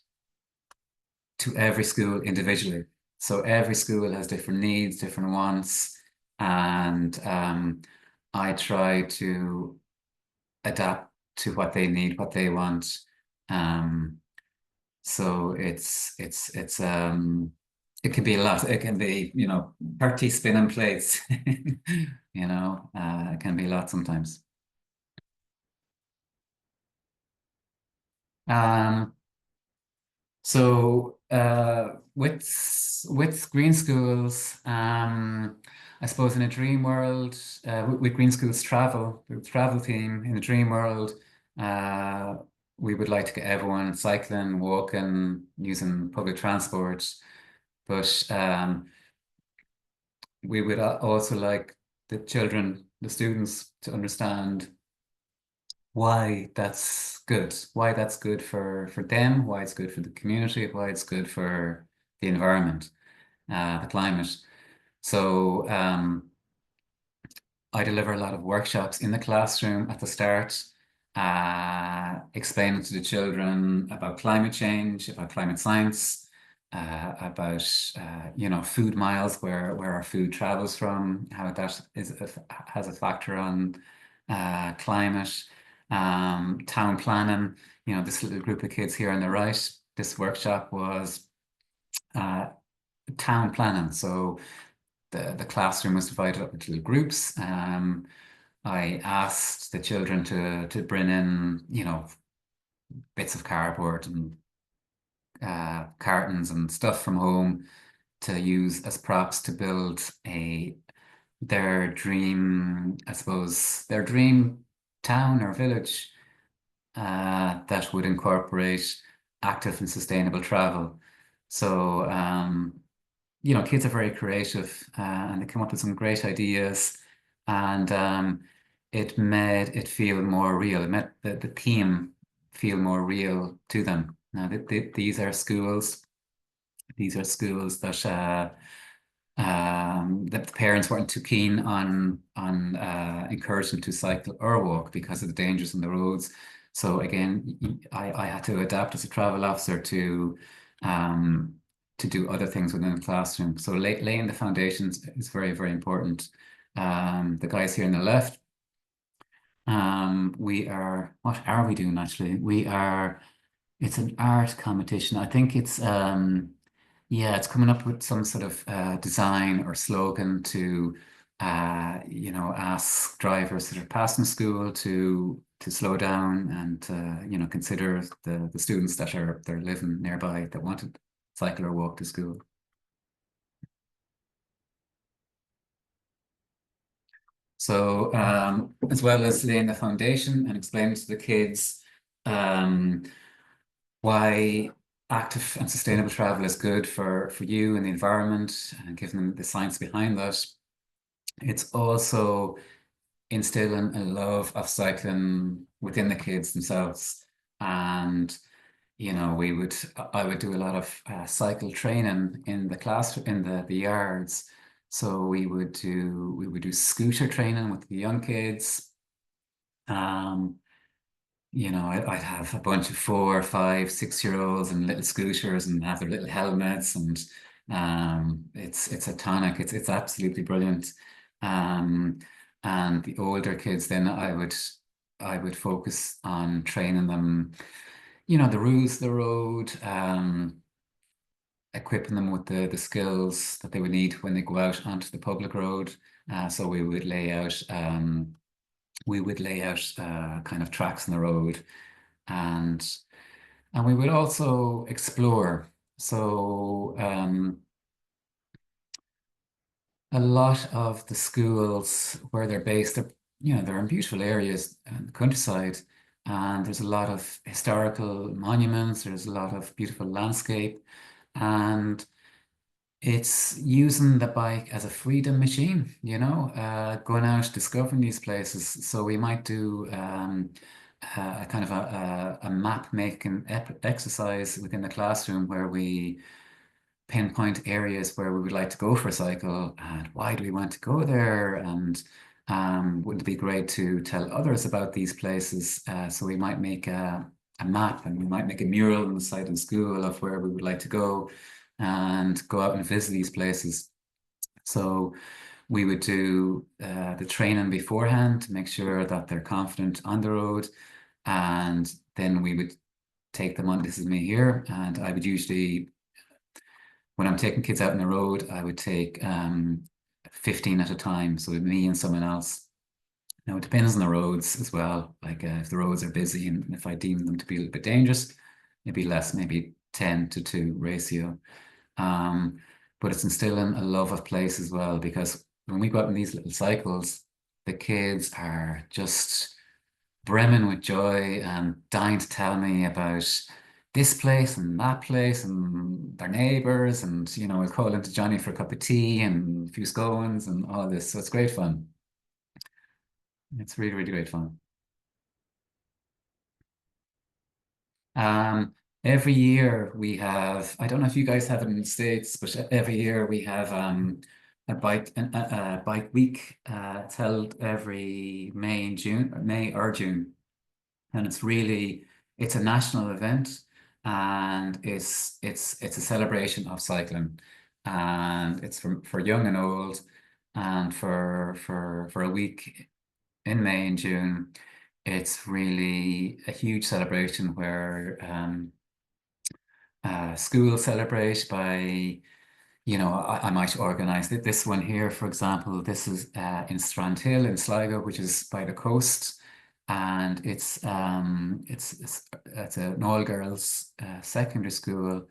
to every school individually. So every school has different needs, different wants, and I try to adapt to what they need, what they want. So it can be a lot. It can be 30 spinning plates. It can be a lot sometimes. So with green schools, I suppose in a dream world, with green schools the travel team in a dream world, we would like to get everyone cycling, walking, using public transport, but we would also like the children, the students, to understand why that's good for them, why it's good for the community, why it's good for the environment, the climate. So I deliver a lot of workshops in the classroom at the start, explaining to the children about climate change, about climate science, about food miles, where our food travels from, how that has a factor on climate. Town planning, this little group of kids here on the right, this workshop was town planning. So the classroom was divided up into little groups. I asked the children to bring in, bits of cardboard and cartons and stuff from home to use as props to build their dream, I suppose, their dream town or village that would incorporate active and sustainable travel. So kids are very creative, and they come up with some great ideas, and it made it feel more real. It made the theme feel more real to them. Now these are schools that the parents weren't too keen on encouraging to cycle or walk because of the dangers on the roads. So again, I had to adapt as a travel officer to do other things within the classroom. So laying the foundations is very, very important. The guys here on the left, what are we doing actually? We are It's an art competition. I think it's yeah, it's coming up with some sort of design or slogan to ask drivers that are passing school to slow down and consider the students that they're living nearby that want to cycle or walk to school. So as well as laying the foundation and explaining to the kids why active and sustainable travel is good for you and the environment and giving them the science behind that. It's also instilling a love of cycling within the kids themselves. And, I would do a lot of cycle training in the class, in the yards. So we would do scooter training with the young kids. Um, I'd have a bunch of 4, 5, 6-year-olds and little scooters and have their little helmets, and it's a tonic. It's absolutely brilliant. Um, and the older kids, then I would focus on training them, the rules of the road, equipping them with the skills that they would need when they go out onto the public road. So we would lay out kind of tracks in the road, and we would also explore. So a lot of the schools where they're based, they're in beautiful areas in the countryside, and there's a lot of historical monuments. There's a lot of beautiful landscape, and it's using the bike as a freedom machine, going out, discovering these places. So we might do a kind of a map making exercise within the classroom where we pinpoint areas where we would like to go for a cycle and why do we want to go there, and wouldn't it be great to tell others about these places? So we might make a map, and we might make a mural on the side of the school of where we would like to go and go out and visit these places. So we would do the training beforehand to make sure that they're confident on the road, and then we would take them on. This is me here, and I would usually, when I'm taking kids out on the road, I would take 15 at a time, so me and someone else. Now it depends on the roads as well. Like if the roads are busy and if I deem them to be a little bit dangerous, maybe less, maybe 10-2 ratio. But it's instilling a love of place as well, because when we go out on these little cycles, the kids are just brimming with joy and dying to tell me about this place and that place and their neighbors, and we'll call into Johnny for a cup of tea and a few scones and all this. So it's great fun. It's really, really great fun. Every year we have, I don't know if you guys have it in the States, but every year we have a bike week. It's held every May or June, and it's a national event, and it's a celebration of cycling, and it's for young and old, and for a week in May and June. It's really a huge celebration where schools celebrate by, I might organize this one here, for example. This is in Strandhill in Sligo, which is by the coast, and it's an all girls secondary school,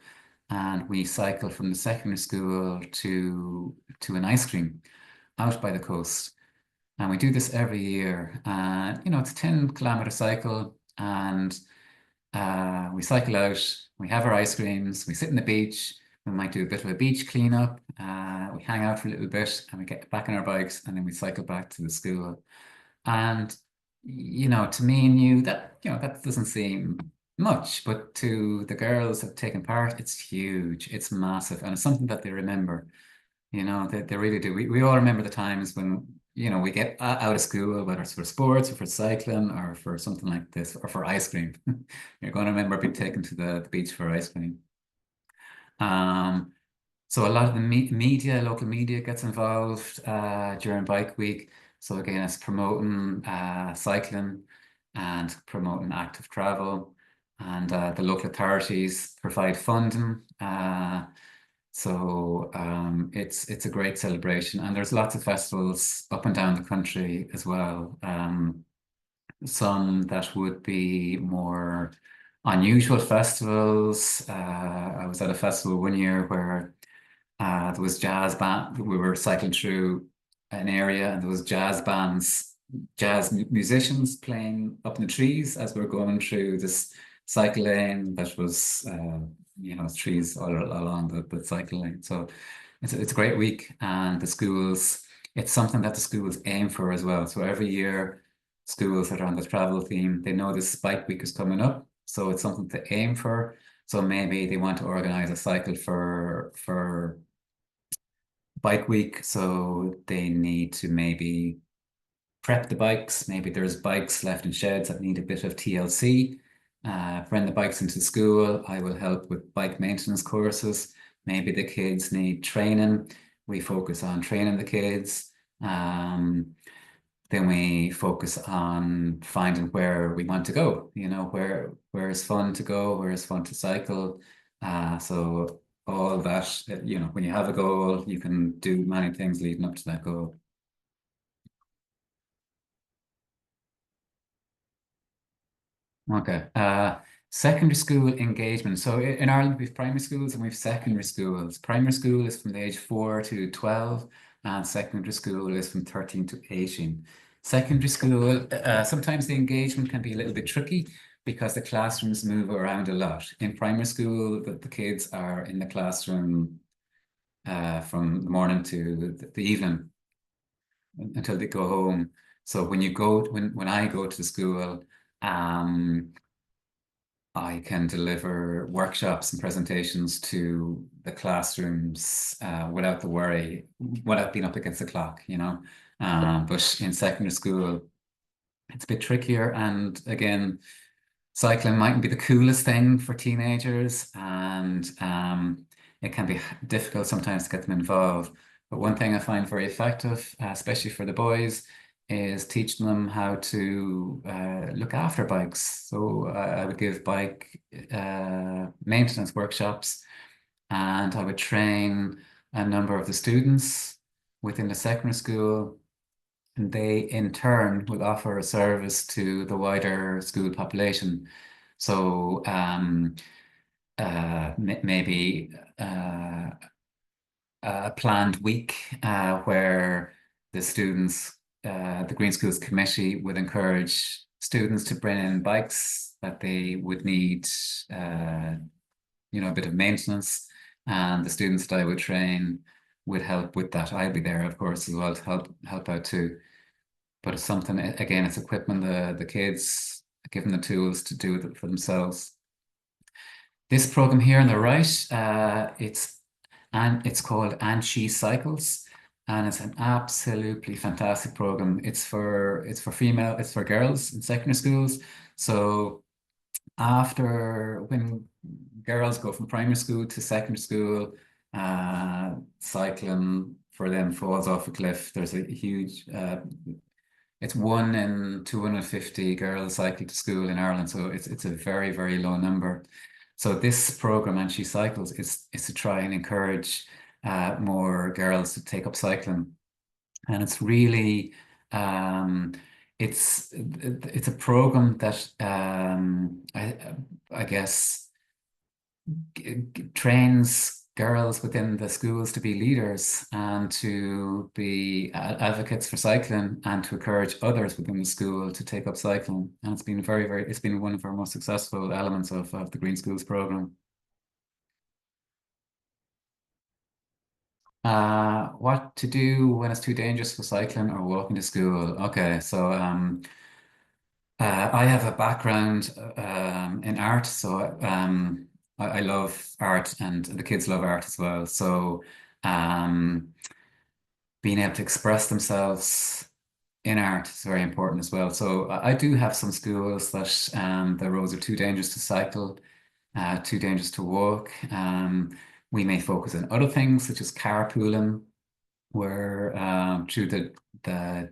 and we cycle from the secondary school to an ice cream out by the coast. And we do this every year. And, it's a 10-kilometer cycle. And we cycle out, we have our ice creams, we sit on the beach, we might do a bit of a beach cleanup, we hang out for a little bit, and we get back on our bikes, and then we cycle back to the school. And, to me and you, that doesn't seem much, but to the girls that have taken part, it's huge, it's massive, and it's something that they remember. They really do. We all remember the times when, we get out of school, whether it's for sports or for cycling or for something like this or for ice cream. You're going to remember being taken to the beach for ice cream. So a lot of the local media gets involved during Bike Week. So again, it's promoting cycling and promoting active travel. and the local authorities provide funding. So it's a great celebration, and there's lots of festivals up and down the country as well. Some that would be more unusual festivals. I was at a festival one year where there was jazz band. We were cycling through an area, and there was jazz bands, musicians playing up in the trees as we were going through this cycle lane that was, trees all along the cycle lane. So it's a great week, and the schools. It's something that the schools aim for as well. So every year, schools that are on the travel theme, they know this bike week is coming up, so it's something to aim for. So maybe they want to organize a cycle for bike week, so they need to maybe prep the bikes. Maybe there's bikes left in sheds that need a bit of TLC. Bring the bikes into school. I will help with bike maintenance courses. Maybe the kids need training. We focus on training the kids. Then we focus on finding where we want to go, where is fun to go, where is fun to cycle. So all that, when you have a goal, you can do many things leading up to that goal. Okay. Secondary school engagement. So in Ireland, we have primary schools and we have secondary schools. Primary school is from the age 4 to 12, and secondary school is from 13 to 18. Secondary school, sometimes the engagement can be a little bit tricky because the classrooms move around a lot. In primary school, the kids are in the classroom from the morning to the evening until they go home. So when I go to the school, I can deliver workshops and presentations to the classrooms without the worry, without being up against the clock, But in secondary school, it's a bit trickier. And again, cycling mightn't be the coolest thing for teenagers, and it can be difficult sometimes to get them involved. But one thing I find very effective, especially for the boys, is teaching them how to look after bikes. So I would give bike maintenance workshops, and I would train a number of the students within the secondary school, and they in turn will offer a service to the wider school population. So maybe a planned week where the students, the Green Schools Committee would encourage students to bring in bikes that they would need, a bit of maintenance, and the students that I would train would help with that. I'd be there, of course, as well to help out too. But it's something, again, it's equipping the kids, giving the tools to do it for themselves. This program here on the right, it's called And She Cycles, and it's an absolutely fantastic program. It's for girls in secondary schools. So when girls go from primary school to secondary school, cycling for them falls off a cliff. There's a huge it's 1 in 250 girls cycle to school in Ireland, so it's a very, very low number. So this program, And She Cycles, is to try and encourage more girls to take up cycling, and it's really it's a program that I guess trains girls within the schools to be leaders and to be advocates for cycling, and to encourage others within the school to take up cycling. And it's been it's been one of our most successful elements of the Green Schools program. What to do when it's too dangerous for cycling or walking to school? Okay, so I have a background in art, so I love art, and the kids love art as well. So being able to express themselves in art is very important as well. So I do have some schools that the roads are too dangerous to cycle, too dangerous to walk. We may focus on other things such as carpooling, where through the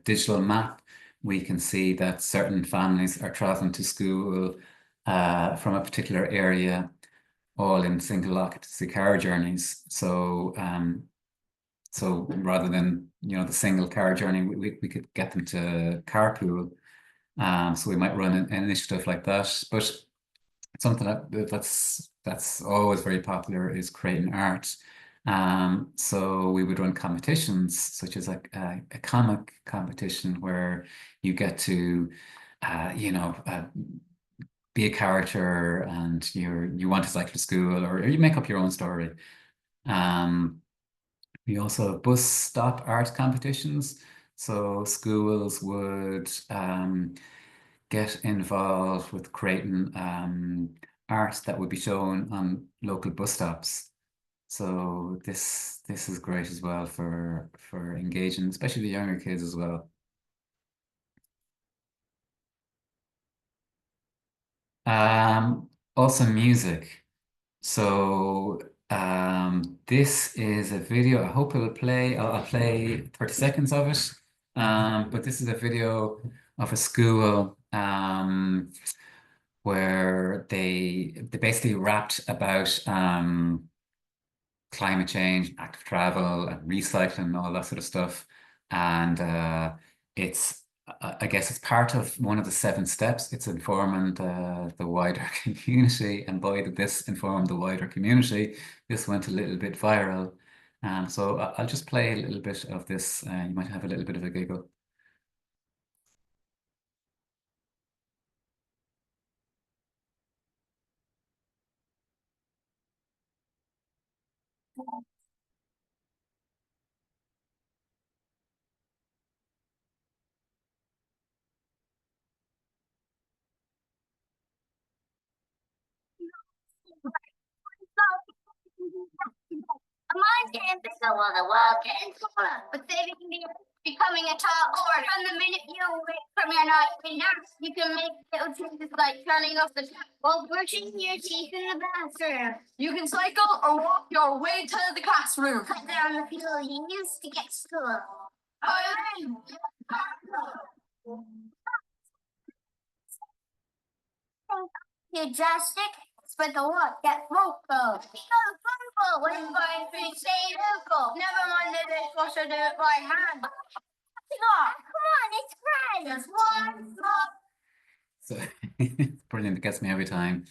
digital map, we can see that certain families are traveling to school from a particular area, all in single occupancy car journeys. So so rather than, you know, the single car journey, we could get them to carpool. So we might run an initiative like that. But something that's always very popular is creating art. So we would run competitions, such as like a comic competition where you get to, you know, be a character and you want to cycle to school, or you make up your own story. We also have bus stop art competitions. So schools would get involved with creating art that would be shown on local bus stops. So this is great as well for engaging, especially the younger kids as well. Also music. So this is a video. I hope it'll play. I'll play 30 seconds of it. But this is a video of a school where they basically rapped about climate change, active travel, and recycling, and all that sort of stuff. And it's, I guess it's part of one of the 7 steps. It's informing the wider community, and boy, did this inform the wider community. This went a little bit viral. So I'll just play a little bit of this. You might have a little bit of a giggle. My campus go on the wildcat but saving the earth, becoming a top board. From the minute you wake from your night and nap, you can make little changes like turning off the tap while brushing your teeth in the bathroom. You can cycle or walk your way to the classroom. Cut down the fuel you use to get to school. You drastic, spread the word, get vocal. Become vocal when buying food, stay local. Never mind the dishwasher, do it by hand. Come on, it's great. Just one drop. So it's brilliant. It gets me every time.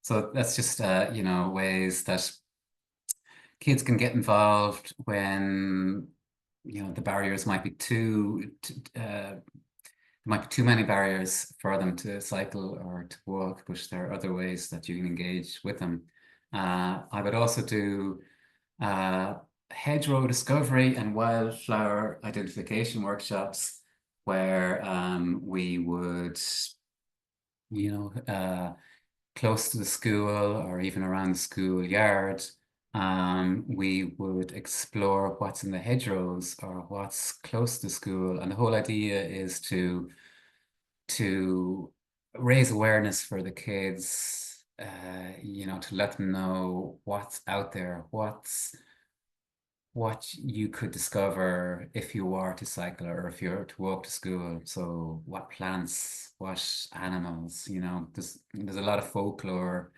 So that's just you know, ways that kids can get involved when, you know, the barriers might be there might be too many barriers for them to cycle or to walk, but there are other ways that you can engage with them. I would also do hedgerow discovery and wildflower identification workshops where we would, you know, close to the school or even around the school yard, we would explore what's in the hedgerows or what's close to school. And the whole idea is to raise awareness for the kids, you know, to let them know what's out there, what you could discover if you were to cycle or if you were to walk to school. So what plants, what animals, you know, there's a lot of folklore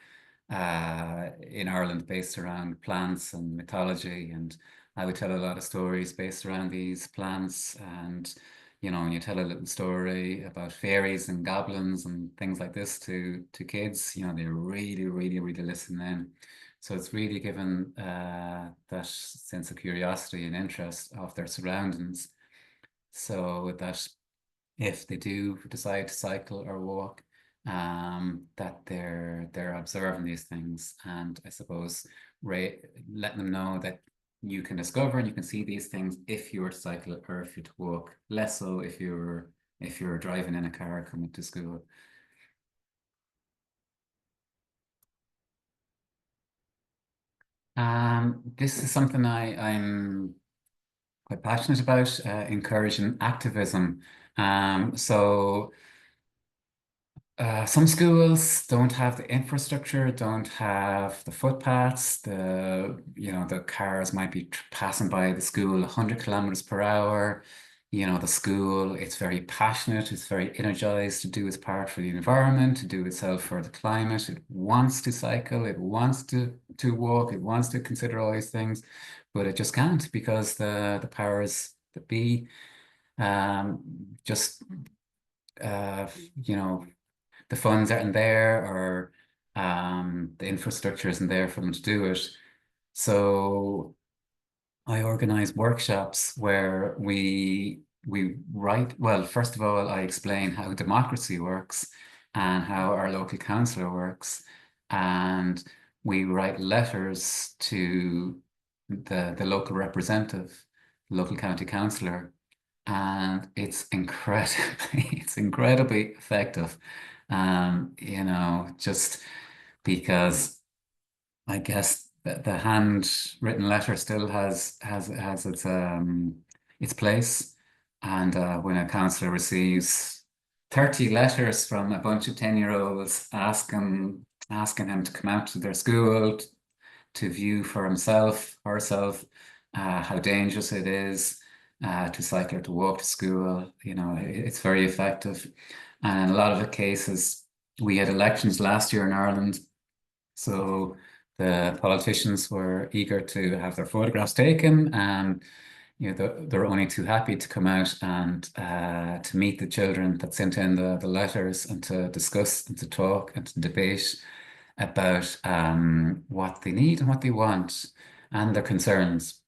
in Ireland based around plants and mythology, and I would tell a lot of stories based around these plants. And you know, when you tell a little story about fairies and goblins and things like this to kids, you know, they really listen in. So it's really given that sense of curiosity and interest of their surroundings, so that if they do decide to cycle or walk, that they're observing these things, and I suppose letting them know that you can discover and you can see these things if you were to cycle or if you're to walk. Less so if you're driving in a car coming to school. This is something I'm quite passionate about, encouraging activism. So some schools don't have the infrastructure, don't have the footpaths, you know, the cars might be passing by the school 100 kilometers per hour. you know, the school. It's very passionate. It's very energized to do its part for the environment, to do itself for the climate. It wants to cycle. It wants to walk. It wants to consider all these things, but it just can't because the powers that be just you know, the funds aren't there, or the infrastructure isn't there for them to do it. So I organize workshops where we write, well, first of all, I explain how democracy works and how our local councillor works. And we write letters to the local representative, local county councillor, and it's incredibly effective. You know, just because I guess the handwritten letter still has its place. And when a councillor receives 30 letters from a bunch of 10-year-olds asking him to come out to their school to view for himself, herself, how dangerous it is to cycle or to walk to school, you know, it's very effective. And in a lot of the cases, we had elections last year in Ireland, so the politicians were eager to have their photographs taken, and you know, they're only too happy to come out and to meet the children that sent in the letters, and to discuss and to talk and to debate about what they need and what they want and their concerns.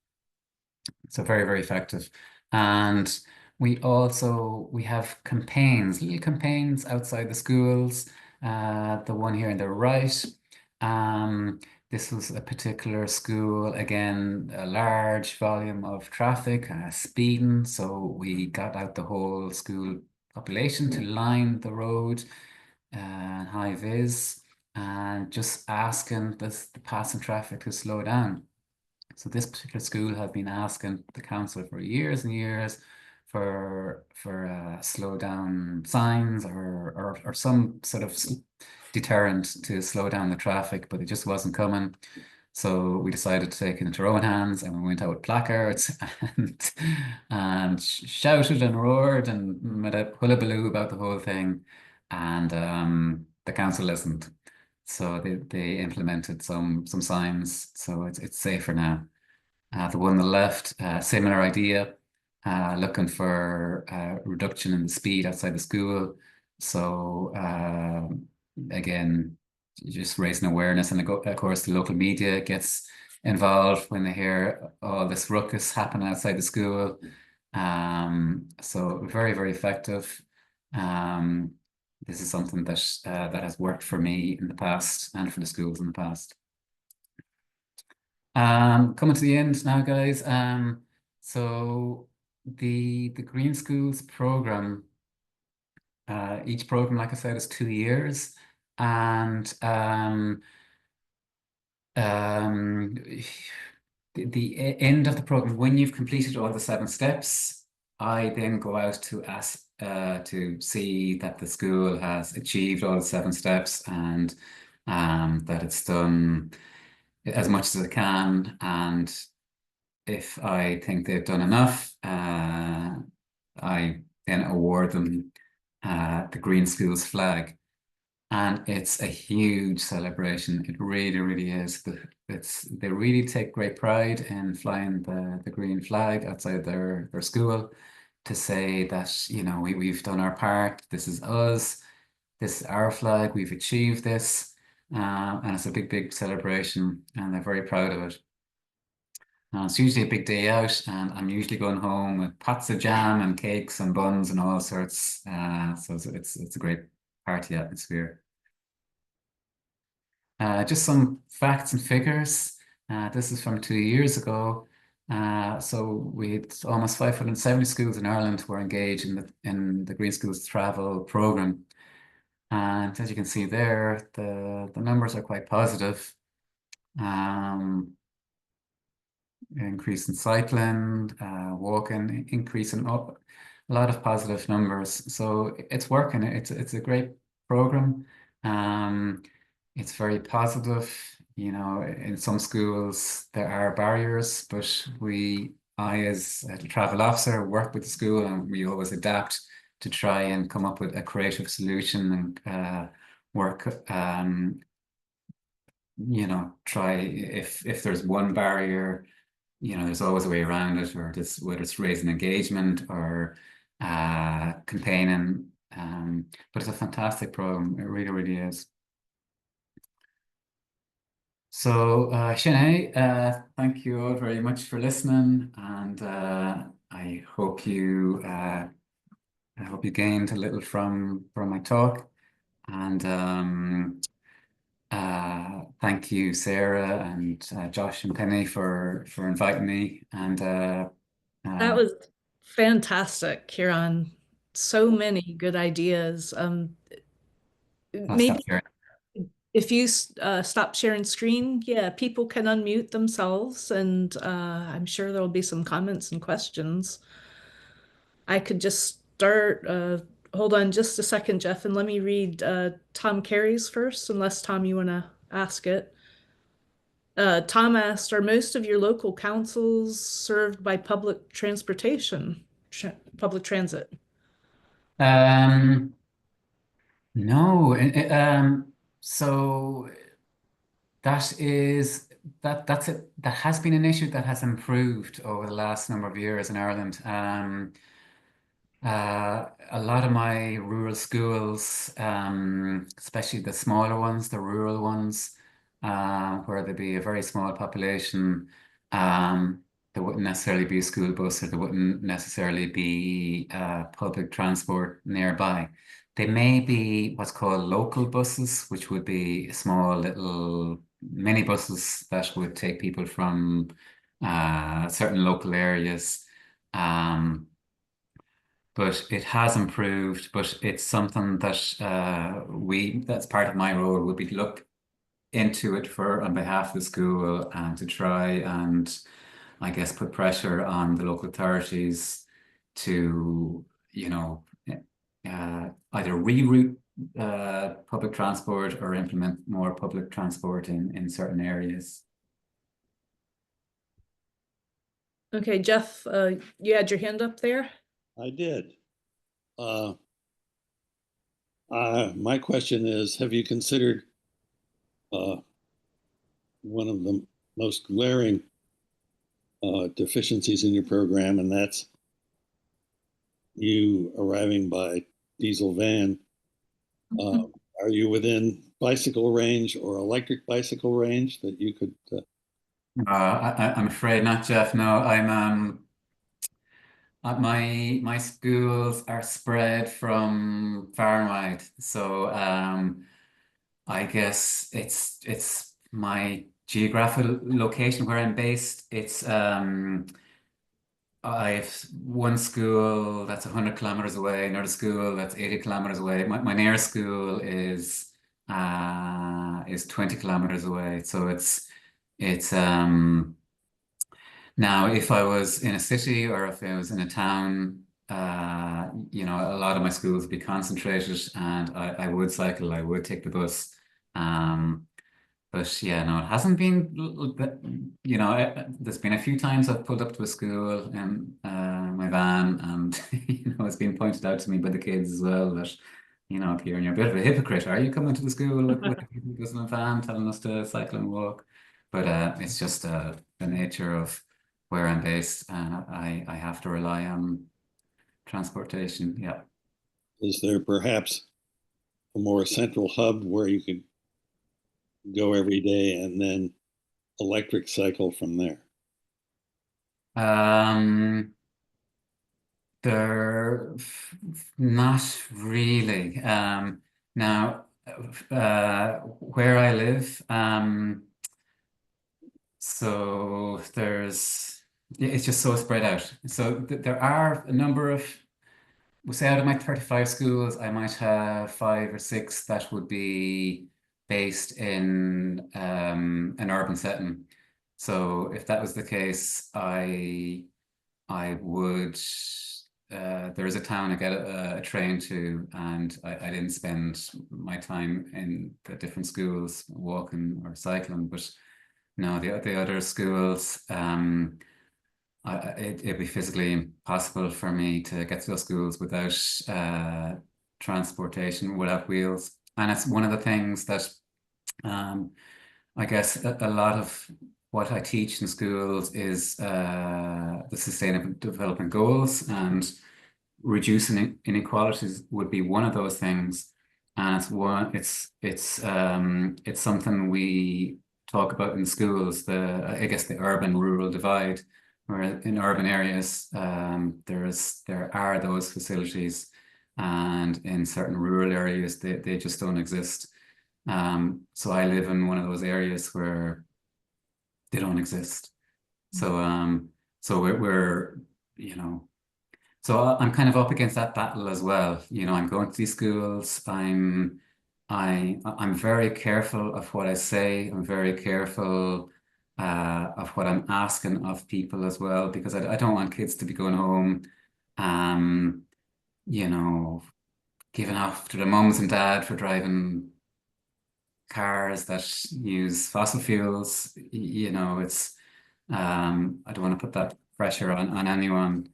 So very, very effective. And we have campaigns, little campaigns outside the schools. The one here on the right, this was a particular school, again, a large volume of traffic, speeding. So we got out the whole school population to line the road, high vis, and just asking the passing traffic to slow down. So this particular school had been asking the council for years and years for slow down signs, or some sort of deterrent to slow down the traffic, but it just wasn't coming. So we decided to take it into our own hands, and we went out with placards and shouted and roared and made a hullabaloo about the whole thing. And the council listened. So they implemented some signs, so it's safer now. The one on the left, similar idea, looking for reduction in the speed outside the school. So again, just raising awareness, and of course the local media gets involved when they hear all this ruckus happening outside the school. So very, very effective. This is something that has worked for me in the past and for the schools in the past. Coming to the end now, guys. So the Green Schools program, each program, like I said, is 2 years, and the end of the program, when you've completed all the 7 steps, I then go out to ask to see that the school has achieved all the 7 steps, and that it's done as much as it can. And if I think they've done enough, I then award them the Green Schools flag. And it's a huge celebration. It really, really is. They really take great pride in flying the green flag outside their school, to say that, you know, we've done our part. This is us. This is our flag. We've achieved this. And it's a big, big celebration, and they're very proud of it. It's usually a big day out, and I'm usually going home with pots of jam and cakes and buns and all sorts. So it's a great party atmosphere. Just some facts and figures. This is from 2 years ago. So we had almost 570 schools in Ireland were engaged in the Green Schools travel program. And as you can see there, the numbers are quite positive. Increase in cycling, walking, increase in a lot of positive numbers. So it's working. It's a great program. It's very positive. You know, in some schools there are barriers, but we I, as a travel officer, work with the school, and we always adapt to try and come up with a creative solution and work. Try if there's one barrier, there's always a way around it, or just whether it's raising engagement or campaigning. But it's a fantastic program. It really, really is. So, Sinead, thank you all very much for listening, and I hope you gained a little from my talk, and thank you, Sarah and Josh and Penny for inviting me, and That was fantastic, Ciarán. So many good ideas. I'll Maybe stop here. if you stop sharing screen, yeah, people can unmute themselves, and I'm sure there'll be some comments and questions. I could just start. Hold on just a second, Jeff, and let me read Tom Carey's first, unless Tom, you want to ask it. Tom asked, are most of your local councils served by public transportation, public transit? No, so that's it. That has been an issue that has improved over the last number of years in Ireland. A lot of my rural schools, especially the smaller ones, the rural ones, where there'd be a very small population, there wouldn't necessarily be a school bus, or there wouldn't necessarily be public transport nearby. They may be what's called local buses, which would be small little mini buses that would take people from certain local areas. But it has improved, but it's something that that's part of my role, would be to look into it on behalf of the school, and to try and, I guess, put pressure on the local authorities to, either reroute public transport or implement more public transport in certain areas. Okay, Jeff, you had your hand up there. I did. My question is, have you considered one of the most glaring deficiencies in your program, and that's you arriving by diesel van? Are you within bicycle range or electric bicycle range that you could? I'm afraid not, Jeff. No, I'm my schools are spread from far and wide, so I guess it's my geographical location where I'm based. It's I've one school that's 100 kilometers away, another school that's 80 kilometers away. My nearest school is 20 kilometers away. So it's now, if I was in a city, or if I was in a town, a lot of my schools would be concentrated, and I would cycle, I would take the bus. But yeah, no, it hasn't been, there's been a few times I've pulled up to a school in my van, and, it's been pointed out to me by the kids as well that, Ciarán, you're a bit of a hypocrite. Are you coming to the school with the people in a van telling us to cycle and walk? But it's just the nature of where I'm based. I have to rely on transportation. Yeah. Is there perhaps a more central hub where you could go every day and then electric cycle from there? They're not really. Now, where I live, so it's just so spread out. So there are a number of, we'll say, out of my 35 schools, I might have 5 or 6 that would be based in an urban setting. So if that was the case, I would, there is a town I get a train to, and I didn't spend my time in the different schools walking or cycling. But no, the other schools, it'd be physically impossible for me to get to those schools without transportation, without wheels. And it's one of the things that I guess a lot of what I teach in schools is the Sustainable Development Goals, and reducing inequalities would be one of those things. And it's something we talk about in schools, I guess the urban-rural divide, where in urban areas there are those facilities, and in certain rural areas they just don't exist. So I live in one of those areas where they don't exist. So so we're you know, so I'm kind of up against that battle as well. You know, I'm going to these schools. I'm very careful of what I say. I'm very careful of what I'm asking of people as well, because I don't want kids to be going home, you know, giving off to their mums and dad for driving cars that use fossil fuels. You know, it's I don't want to put that pressure on anyone,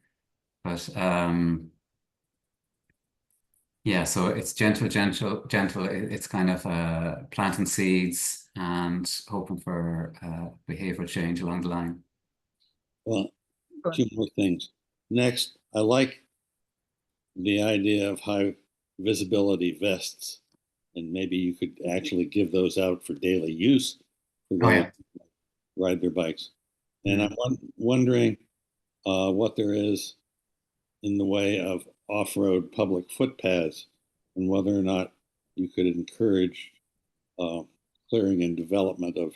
but yeah, so it's gentle. It's kind of planting seeds and hoping for behavioral change along the line. Well, two more things. Next, I like the idea of high visibility vests, and maybe you could actually give those out for daily use for Oh, those yeah. who ride their bikes. And I'm wondering what there is in the way of off-road public footpaths, and whether or not you could encourage clearing and development of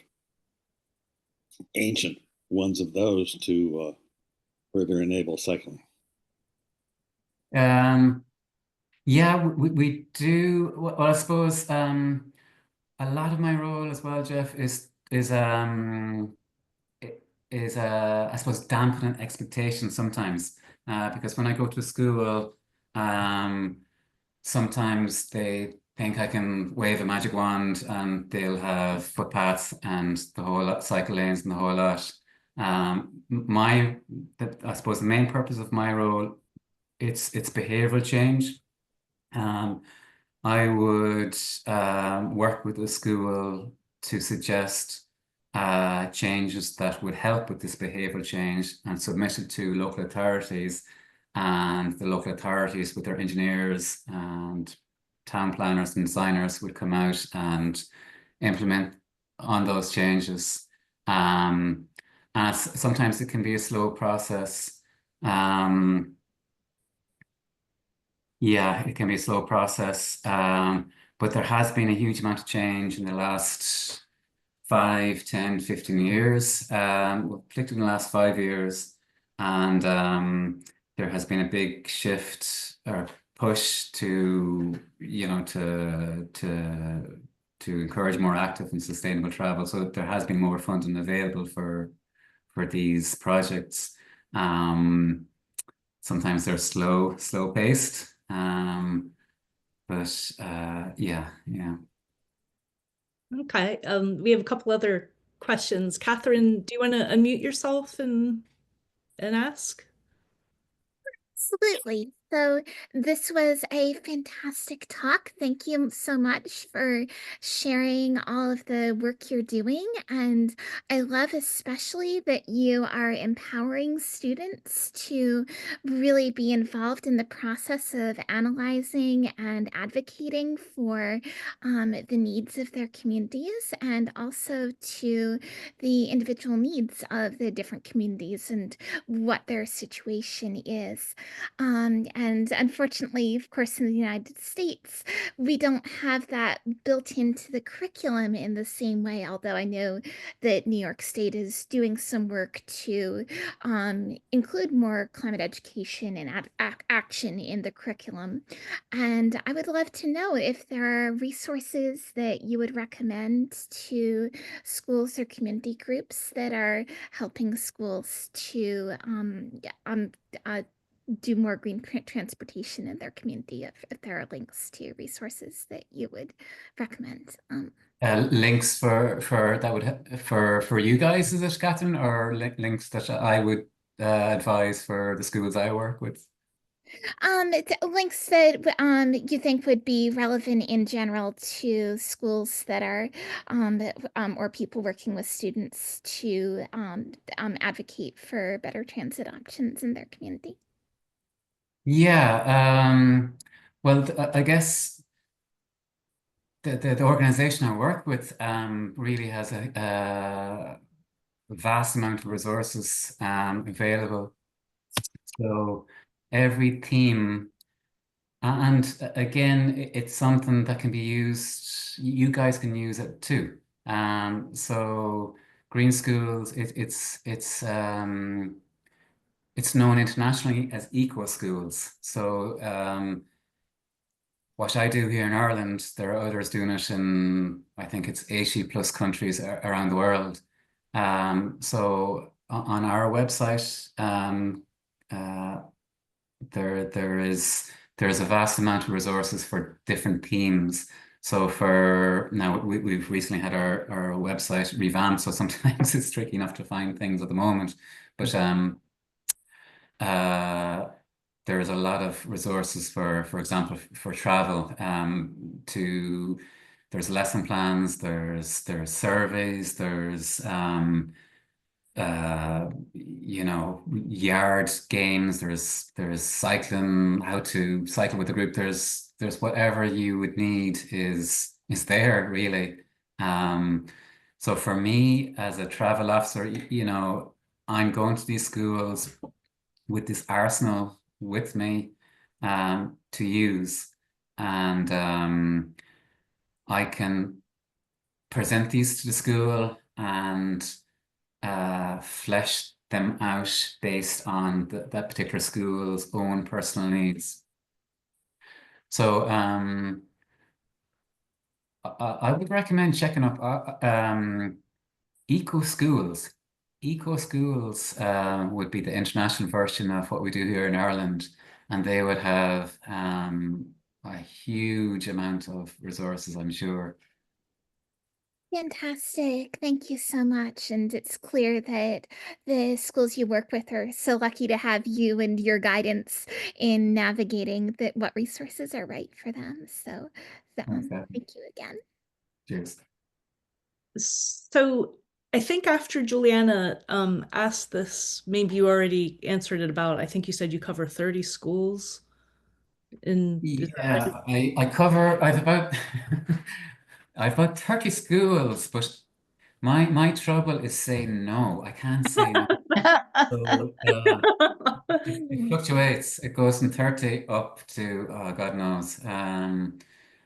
ancient ones of those to further enable cycling. Yeah, we do. Well, I suppose a lot of my role as well, Jeff, is I suppose dampening expectations sometimes, because when I go to school, sometimes they think I can wave a magic wand and they'll have footpaths and the whole lot, cycle lanes and the whole lot. I suppose the main purpose of my role, it's behavioral change. I would work with the school to suggest changes that would help with this behavioral change and submit it to local authorities, and the local authorities with their engineers and town planners and designers would come out and implement on those changes. And sometimes it can be a slow process. Yeah, it can be a slow process, but there has been a huge amount of change in the last 5, 10, 15 years, particularly in the last 5 years. And there has been a big shift or push to, you know, to encourage more active and sustainable travel. So there has been more funding available for these projects. Sometimes they're slow paced. But yeah. Okay. We have a couple other questions. Catherine, do you want to unmute yourself and ask? Absolutely. So this was a fantastic talk. Thank you so much for sharing all of the work you're doing. And I love especially that you are empowering students to really be involved in the process of analyzing and advocating for the needs of their communities, and also to the individual needs of the different communities and what their situation is. And unfortunately, of course, in the United States, we don't have that built into the curriculum in the same way, although I know that New York State is doing some work to include more climate education and action in the curriculum. And I would love to know if there are resources that you would recommend to schools or community groups that are helping schools to do more green transportation in their community, if there are links to resources that you would recommend. Links for that would for you guys, is it, Catherine, or links that I would advise for the schools I work with? Links that you think would be relevant in general to schools that are or people working with students to advocate for better transit options in their community. Yeah, well, I guess the organization I work with really has a vast amount of resources available. So every team, and again, it's something that can be used. You guys can use it too. So Green Schools, it's known internationally as eco schools. So what I do here in Ireland, there are others doing it in, I think it's 80 plus countries around the world. So on our website, there's a vast amount of resources for different themes. So for now, we've recently had our website revamped, so sometimes it's tricky enough to find things at the moment. But there's a lot of resources for example, for travel. There's lesson plans, there's surveys, there's yard games, there's cycling, how to cycle with the group. There's whatever you would need is there really. So for me as a travel officer, I'm going to these schools with this arsenal with me to use, and I can present these to the school and flesh them out based on that particular school's own personal needs. So I would recommend checking up eco schools. Eco schools would be the international version of what we do here in Ireland, and they would have a huge amount of resources, I'm sure. Fantastic. Thank you so much. And it's clear that the schools you work with are so lucky to have you and your guidance in navigating what resources are right for them. So Thanks, Kathy. thank you again. Cheers. So I think after Juliana asked this, maybe you already answered it about, I think you said you cover 30 schools in. Yeah, I cover, I've about I've about 30 schools, but my trouble is saying no. I can't say no. So it fluctuates. It goes from 30 up to God knows.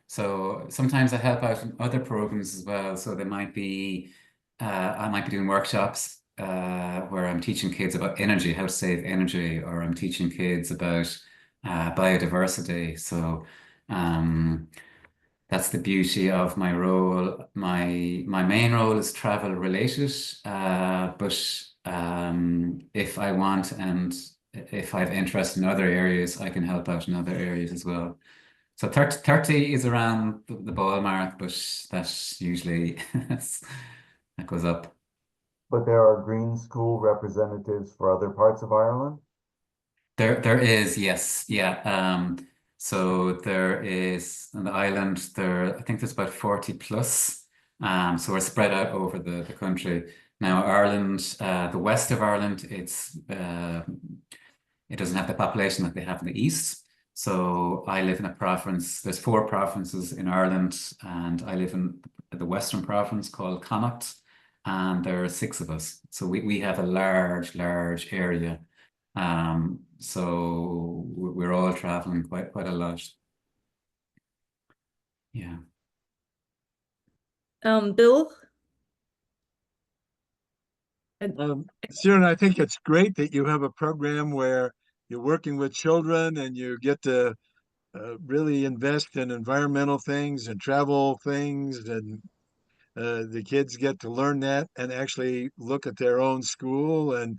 So sometimes I help out in other programs as well. So there might be I might be doing workshops where I'm teaching kids about energy, how to save energy, or I'm teaching kids about biodiversity. So that's the beauty of my role. My main role is travel related, but if I want and if I have interest in other areas, I can help out in other areas as well. So 30 is around the ball mark, but that's usually that goes up. But there are Green School representatives for other parts of Ireland? There is, yes, yeah. So there is on the island I think there's about 40 plus. So we're spread out over the country. Now Ireland, the west of Ireland, it doesn't have the population that they have in the east. So I live in a province, there's 4 provinces in Ireland, and I live in the western province called Connacht, and there are 6 of us. So we have a large area. So we're all traveling quite a lot. Yeah. Bill? Ciarán, I think it's great that you have a program where you're working with children and you get to really invest in environmental things and travel things, and the kids get to learn that and actually look at their own school and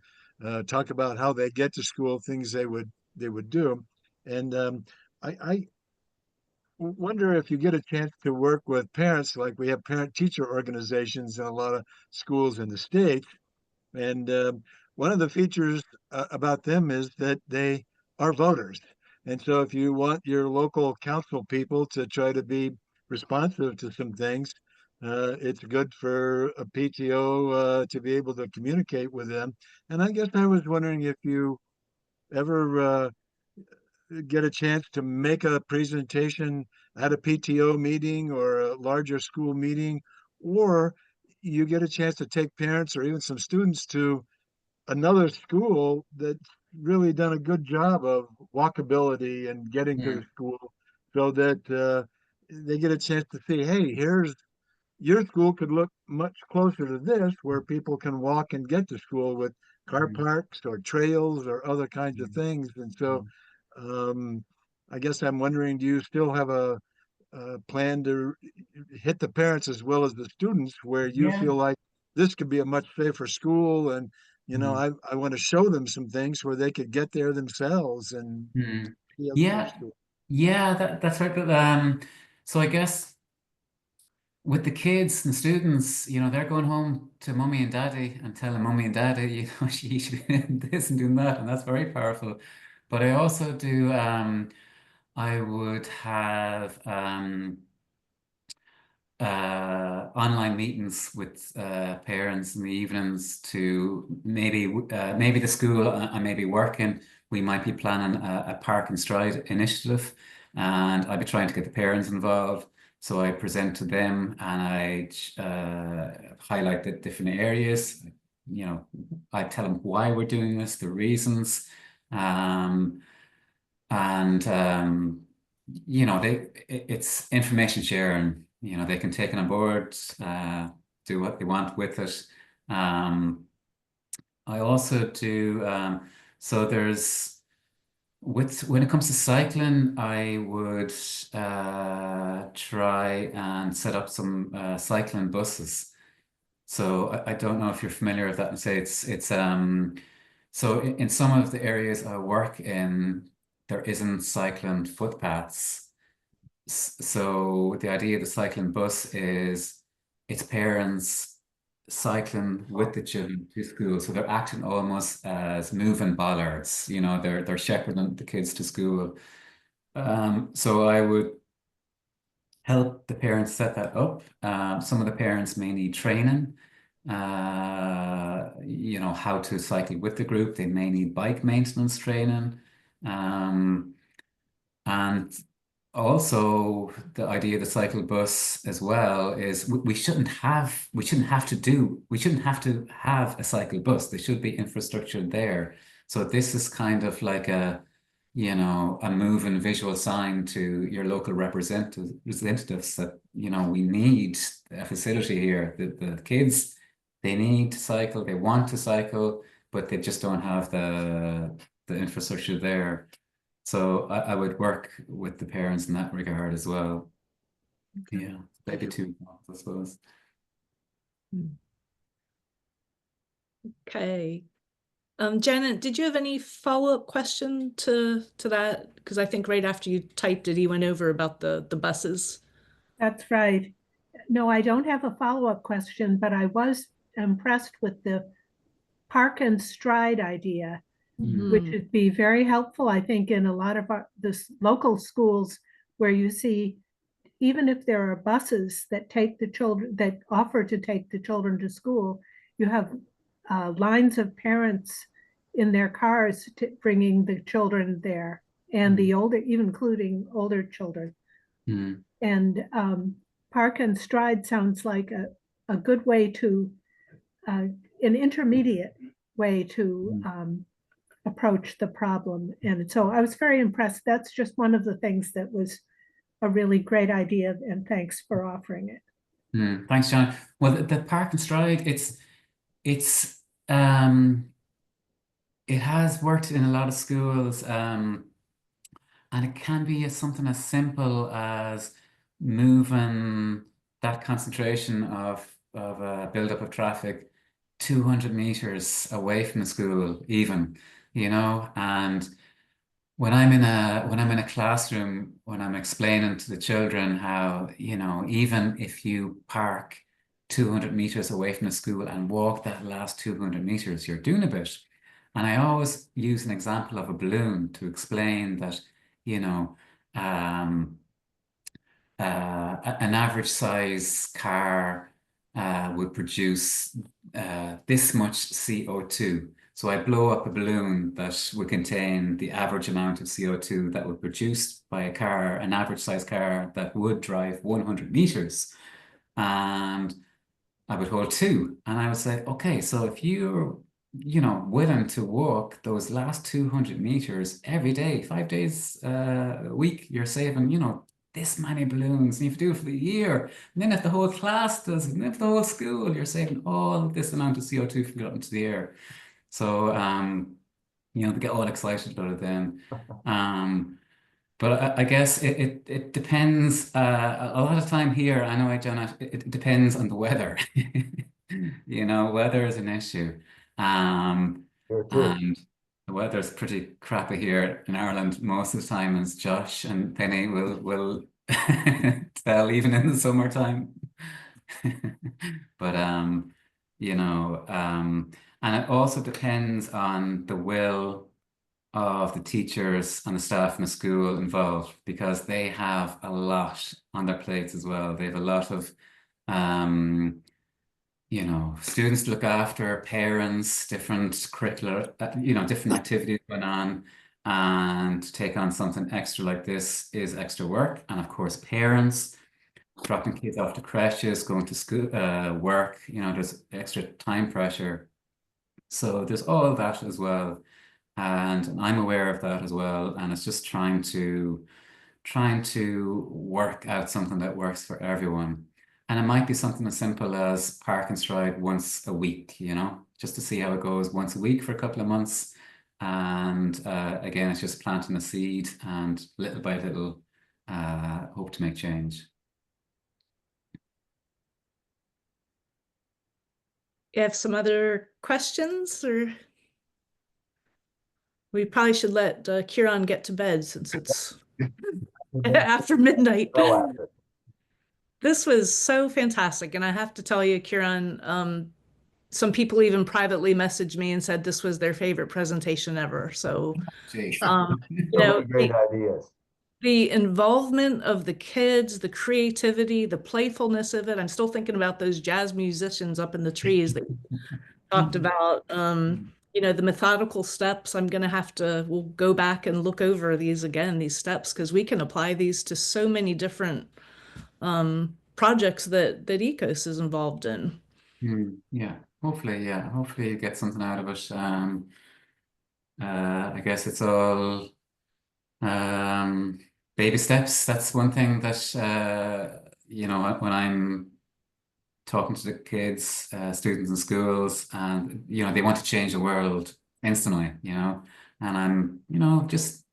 talk about how they get to school, things they would do. And I wonder if you get a chance to work with parents, like we have parent teacher organizations in a lot of schools in the States. And one of the features about them is that they are voters. And so if you want your local council people to try to be responsive to some things, it's good for a PTO to be able to communicate with them. And I guess I was wondering if you ever get a chance to make a presentation at a PTO meeting or a larger school meeting, or you get a chance to take parents or even some students to another school that's really done a good job of walkability and getting to the school, so that they get a chance to see, hey, here's your school could look much closer to this, where people can walk and get to school with car parks or trails or other kinds of things. And so um, I guess I'm wondering, do you still have a plan to hit the parents as well as the students, where you Yeah. feel like this could be a much safer school, and I want to show them some things where they could get there themselves and be a Yeah, school. yeah, that's right. But so I guess with the kids and students, they're going home to mommy and daddy and telling mommy and daddy, she should be doing this and doing that, and that's very powerful. But I also do, I would have online meetings with parents in the evenings to maybe the school I may be working. We might be planning a Park and Stride initiative, and I'd be trying to get the parents involved. So I present to them and I highlight the different areas. I tell them why we're doing this, the reasons, um, and it's information sharing. They can take it on board, do what they want with it. I also do so there's when it comes to cycling, I would try and set up some cycling buses. So I don't know if you're familiar with that, and say it's so in some of the areas I work in, there isn't cycling footpaths. So the idea of the cycling bus is it's parents cycling with the children to school. So they're acting almost as moving bollards, they're shepherding the kids to school. So I would help the parents set that up. Some of the parents may need training, how to cycle with the group. They may need bike maintenance training. And also the idea of the cycle bus as well is we shouldn't have to have a cycle bus. There should be infrastructure there. So this is kind of like a moving visual sign to your local representatives that, we need a facility here. The kids, they need to cycle, they want to cycle, but they just don't have the infrastructure there. So I would work with the parents in that regard as well. Yeah, maybe two, I suppose. Okay. Janet, did you have any follow-up question to that? Because I think right after you typed it, he went over about the buses. That's right. No, I don't have a follow-up question, but I was impressed with the Park and Stride idea, which would be very helpful, I think, in a lot of this local schools, where you see, even if there are buses that take the children, that offer to take the children to school, you have lines of parents in their cars bringing the children there, and the older, even including older children. And Park and Stride sounds like a good way to, an intermediate way to approach the problem. And so I was very impressed. That's just one of the things that was a really great idea, and thanks for offering it. Thanks, John. Well, the Park and Stride, it has worked in a lot of schools, and it can be something as simple as moving that concentration of buildup of traffic 200 meters away from the school, even, and when I'm in a classroom, when I'm explaining to the children how, even if you park 200 meters away from the school and walk that last 200 meters, you're doing a bit. And I always use an example of a balloon to explain that, you know, an average size car would produce this much CO2. So I blow up a balloon that would contain the average amount of CO2 that would produce by a car, an average size car that would drive 100 meters. And I would hold 2. And I would say, okay, so if you're, you know, willing to walk those last 200 meters every day, 5 days a week, you're saving, you know, this many balloons, and you have to do it for the year. And then if the whole class does it, and if the whole school, you're saving all this amount of CO2 from going into the air. So, you know, they get all excited about it then. But I guess it depends. A lot of time here, I know, Janet, it depends on the weather. You know, weather is an issue. And the weather's pretty crappy here in Ireland most of the time, as Josh and Penny will tell, even in the summertime. But you know, and it also depends on the will of the teachers and the staff in the school involved, because they have a lot on their plates as well. They have a lot of you know, students to look after, parents, different curricular, you know, different activities going on, and to take on something extra like this is extra work. And of course, parents dropping kids off to creches, going to school, work, you know, there's extra time pressure. So there's all of that as well. And I'm aware of that as well. And it's just trying to work out something that works for everyone. And it might be something as simple as park and stride once a week, you know, just to see how it goes once a week for a couple of months. And again, it's just planting a seed, and little by little, hope to make change. You have some other questions, or we probably should let Ciarán get to bed since it's after midnight. This was so fantastic. And I have to tell you, Ciarán, some people even privately messaged me and said this was their favorite presentation ever. So, you know, great ideas. The involvement of the kids, the creativity, the playfulness of it. I'm still thinking about those jazz musicians up in the trees that we talked about. You know, the methodical steps. We'll go back and look over these again, these steps, because we can apply these to so many different projects that ECOS is involved in. Yeah, hopefully you get something out of it. I guess it's all baby steps. That's one thing that you know, when I'm talking to the kids, students in schools, and you know, they want to change the world instantly, you know, and I'm, you know, just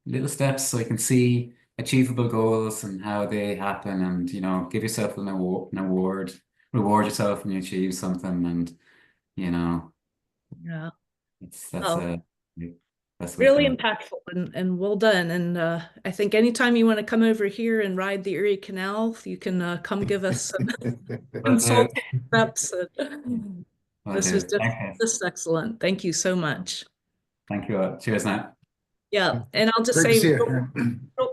little steps so you can see achievable goals and how they happen, and you know, give yourself an award, reward yourself when you achieve something, and you know, Yeah, that's really impactful and well done. And I think anytime you want to come over here and ride the Erie Canal, you can come give us some consulting steps. This was just excellent. Thank you so much. Thank you. Cheers now. Yeah, and I'll just say real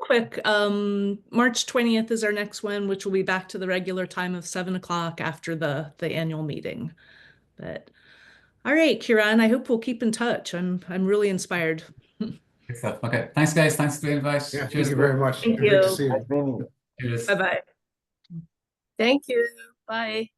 quick, March 20th is our next one, which will be back to the regular time of 7 o'clock after the annual meeting. But all right, Ciarán, I hope we'll keep in touch. I'm really inspired. Okay, thanks guys. Thanks for the invite. Yeah, cheers. Thank you very much. Thank Great you. to see you. Cheers. Bye-bye. Thank you. Bye.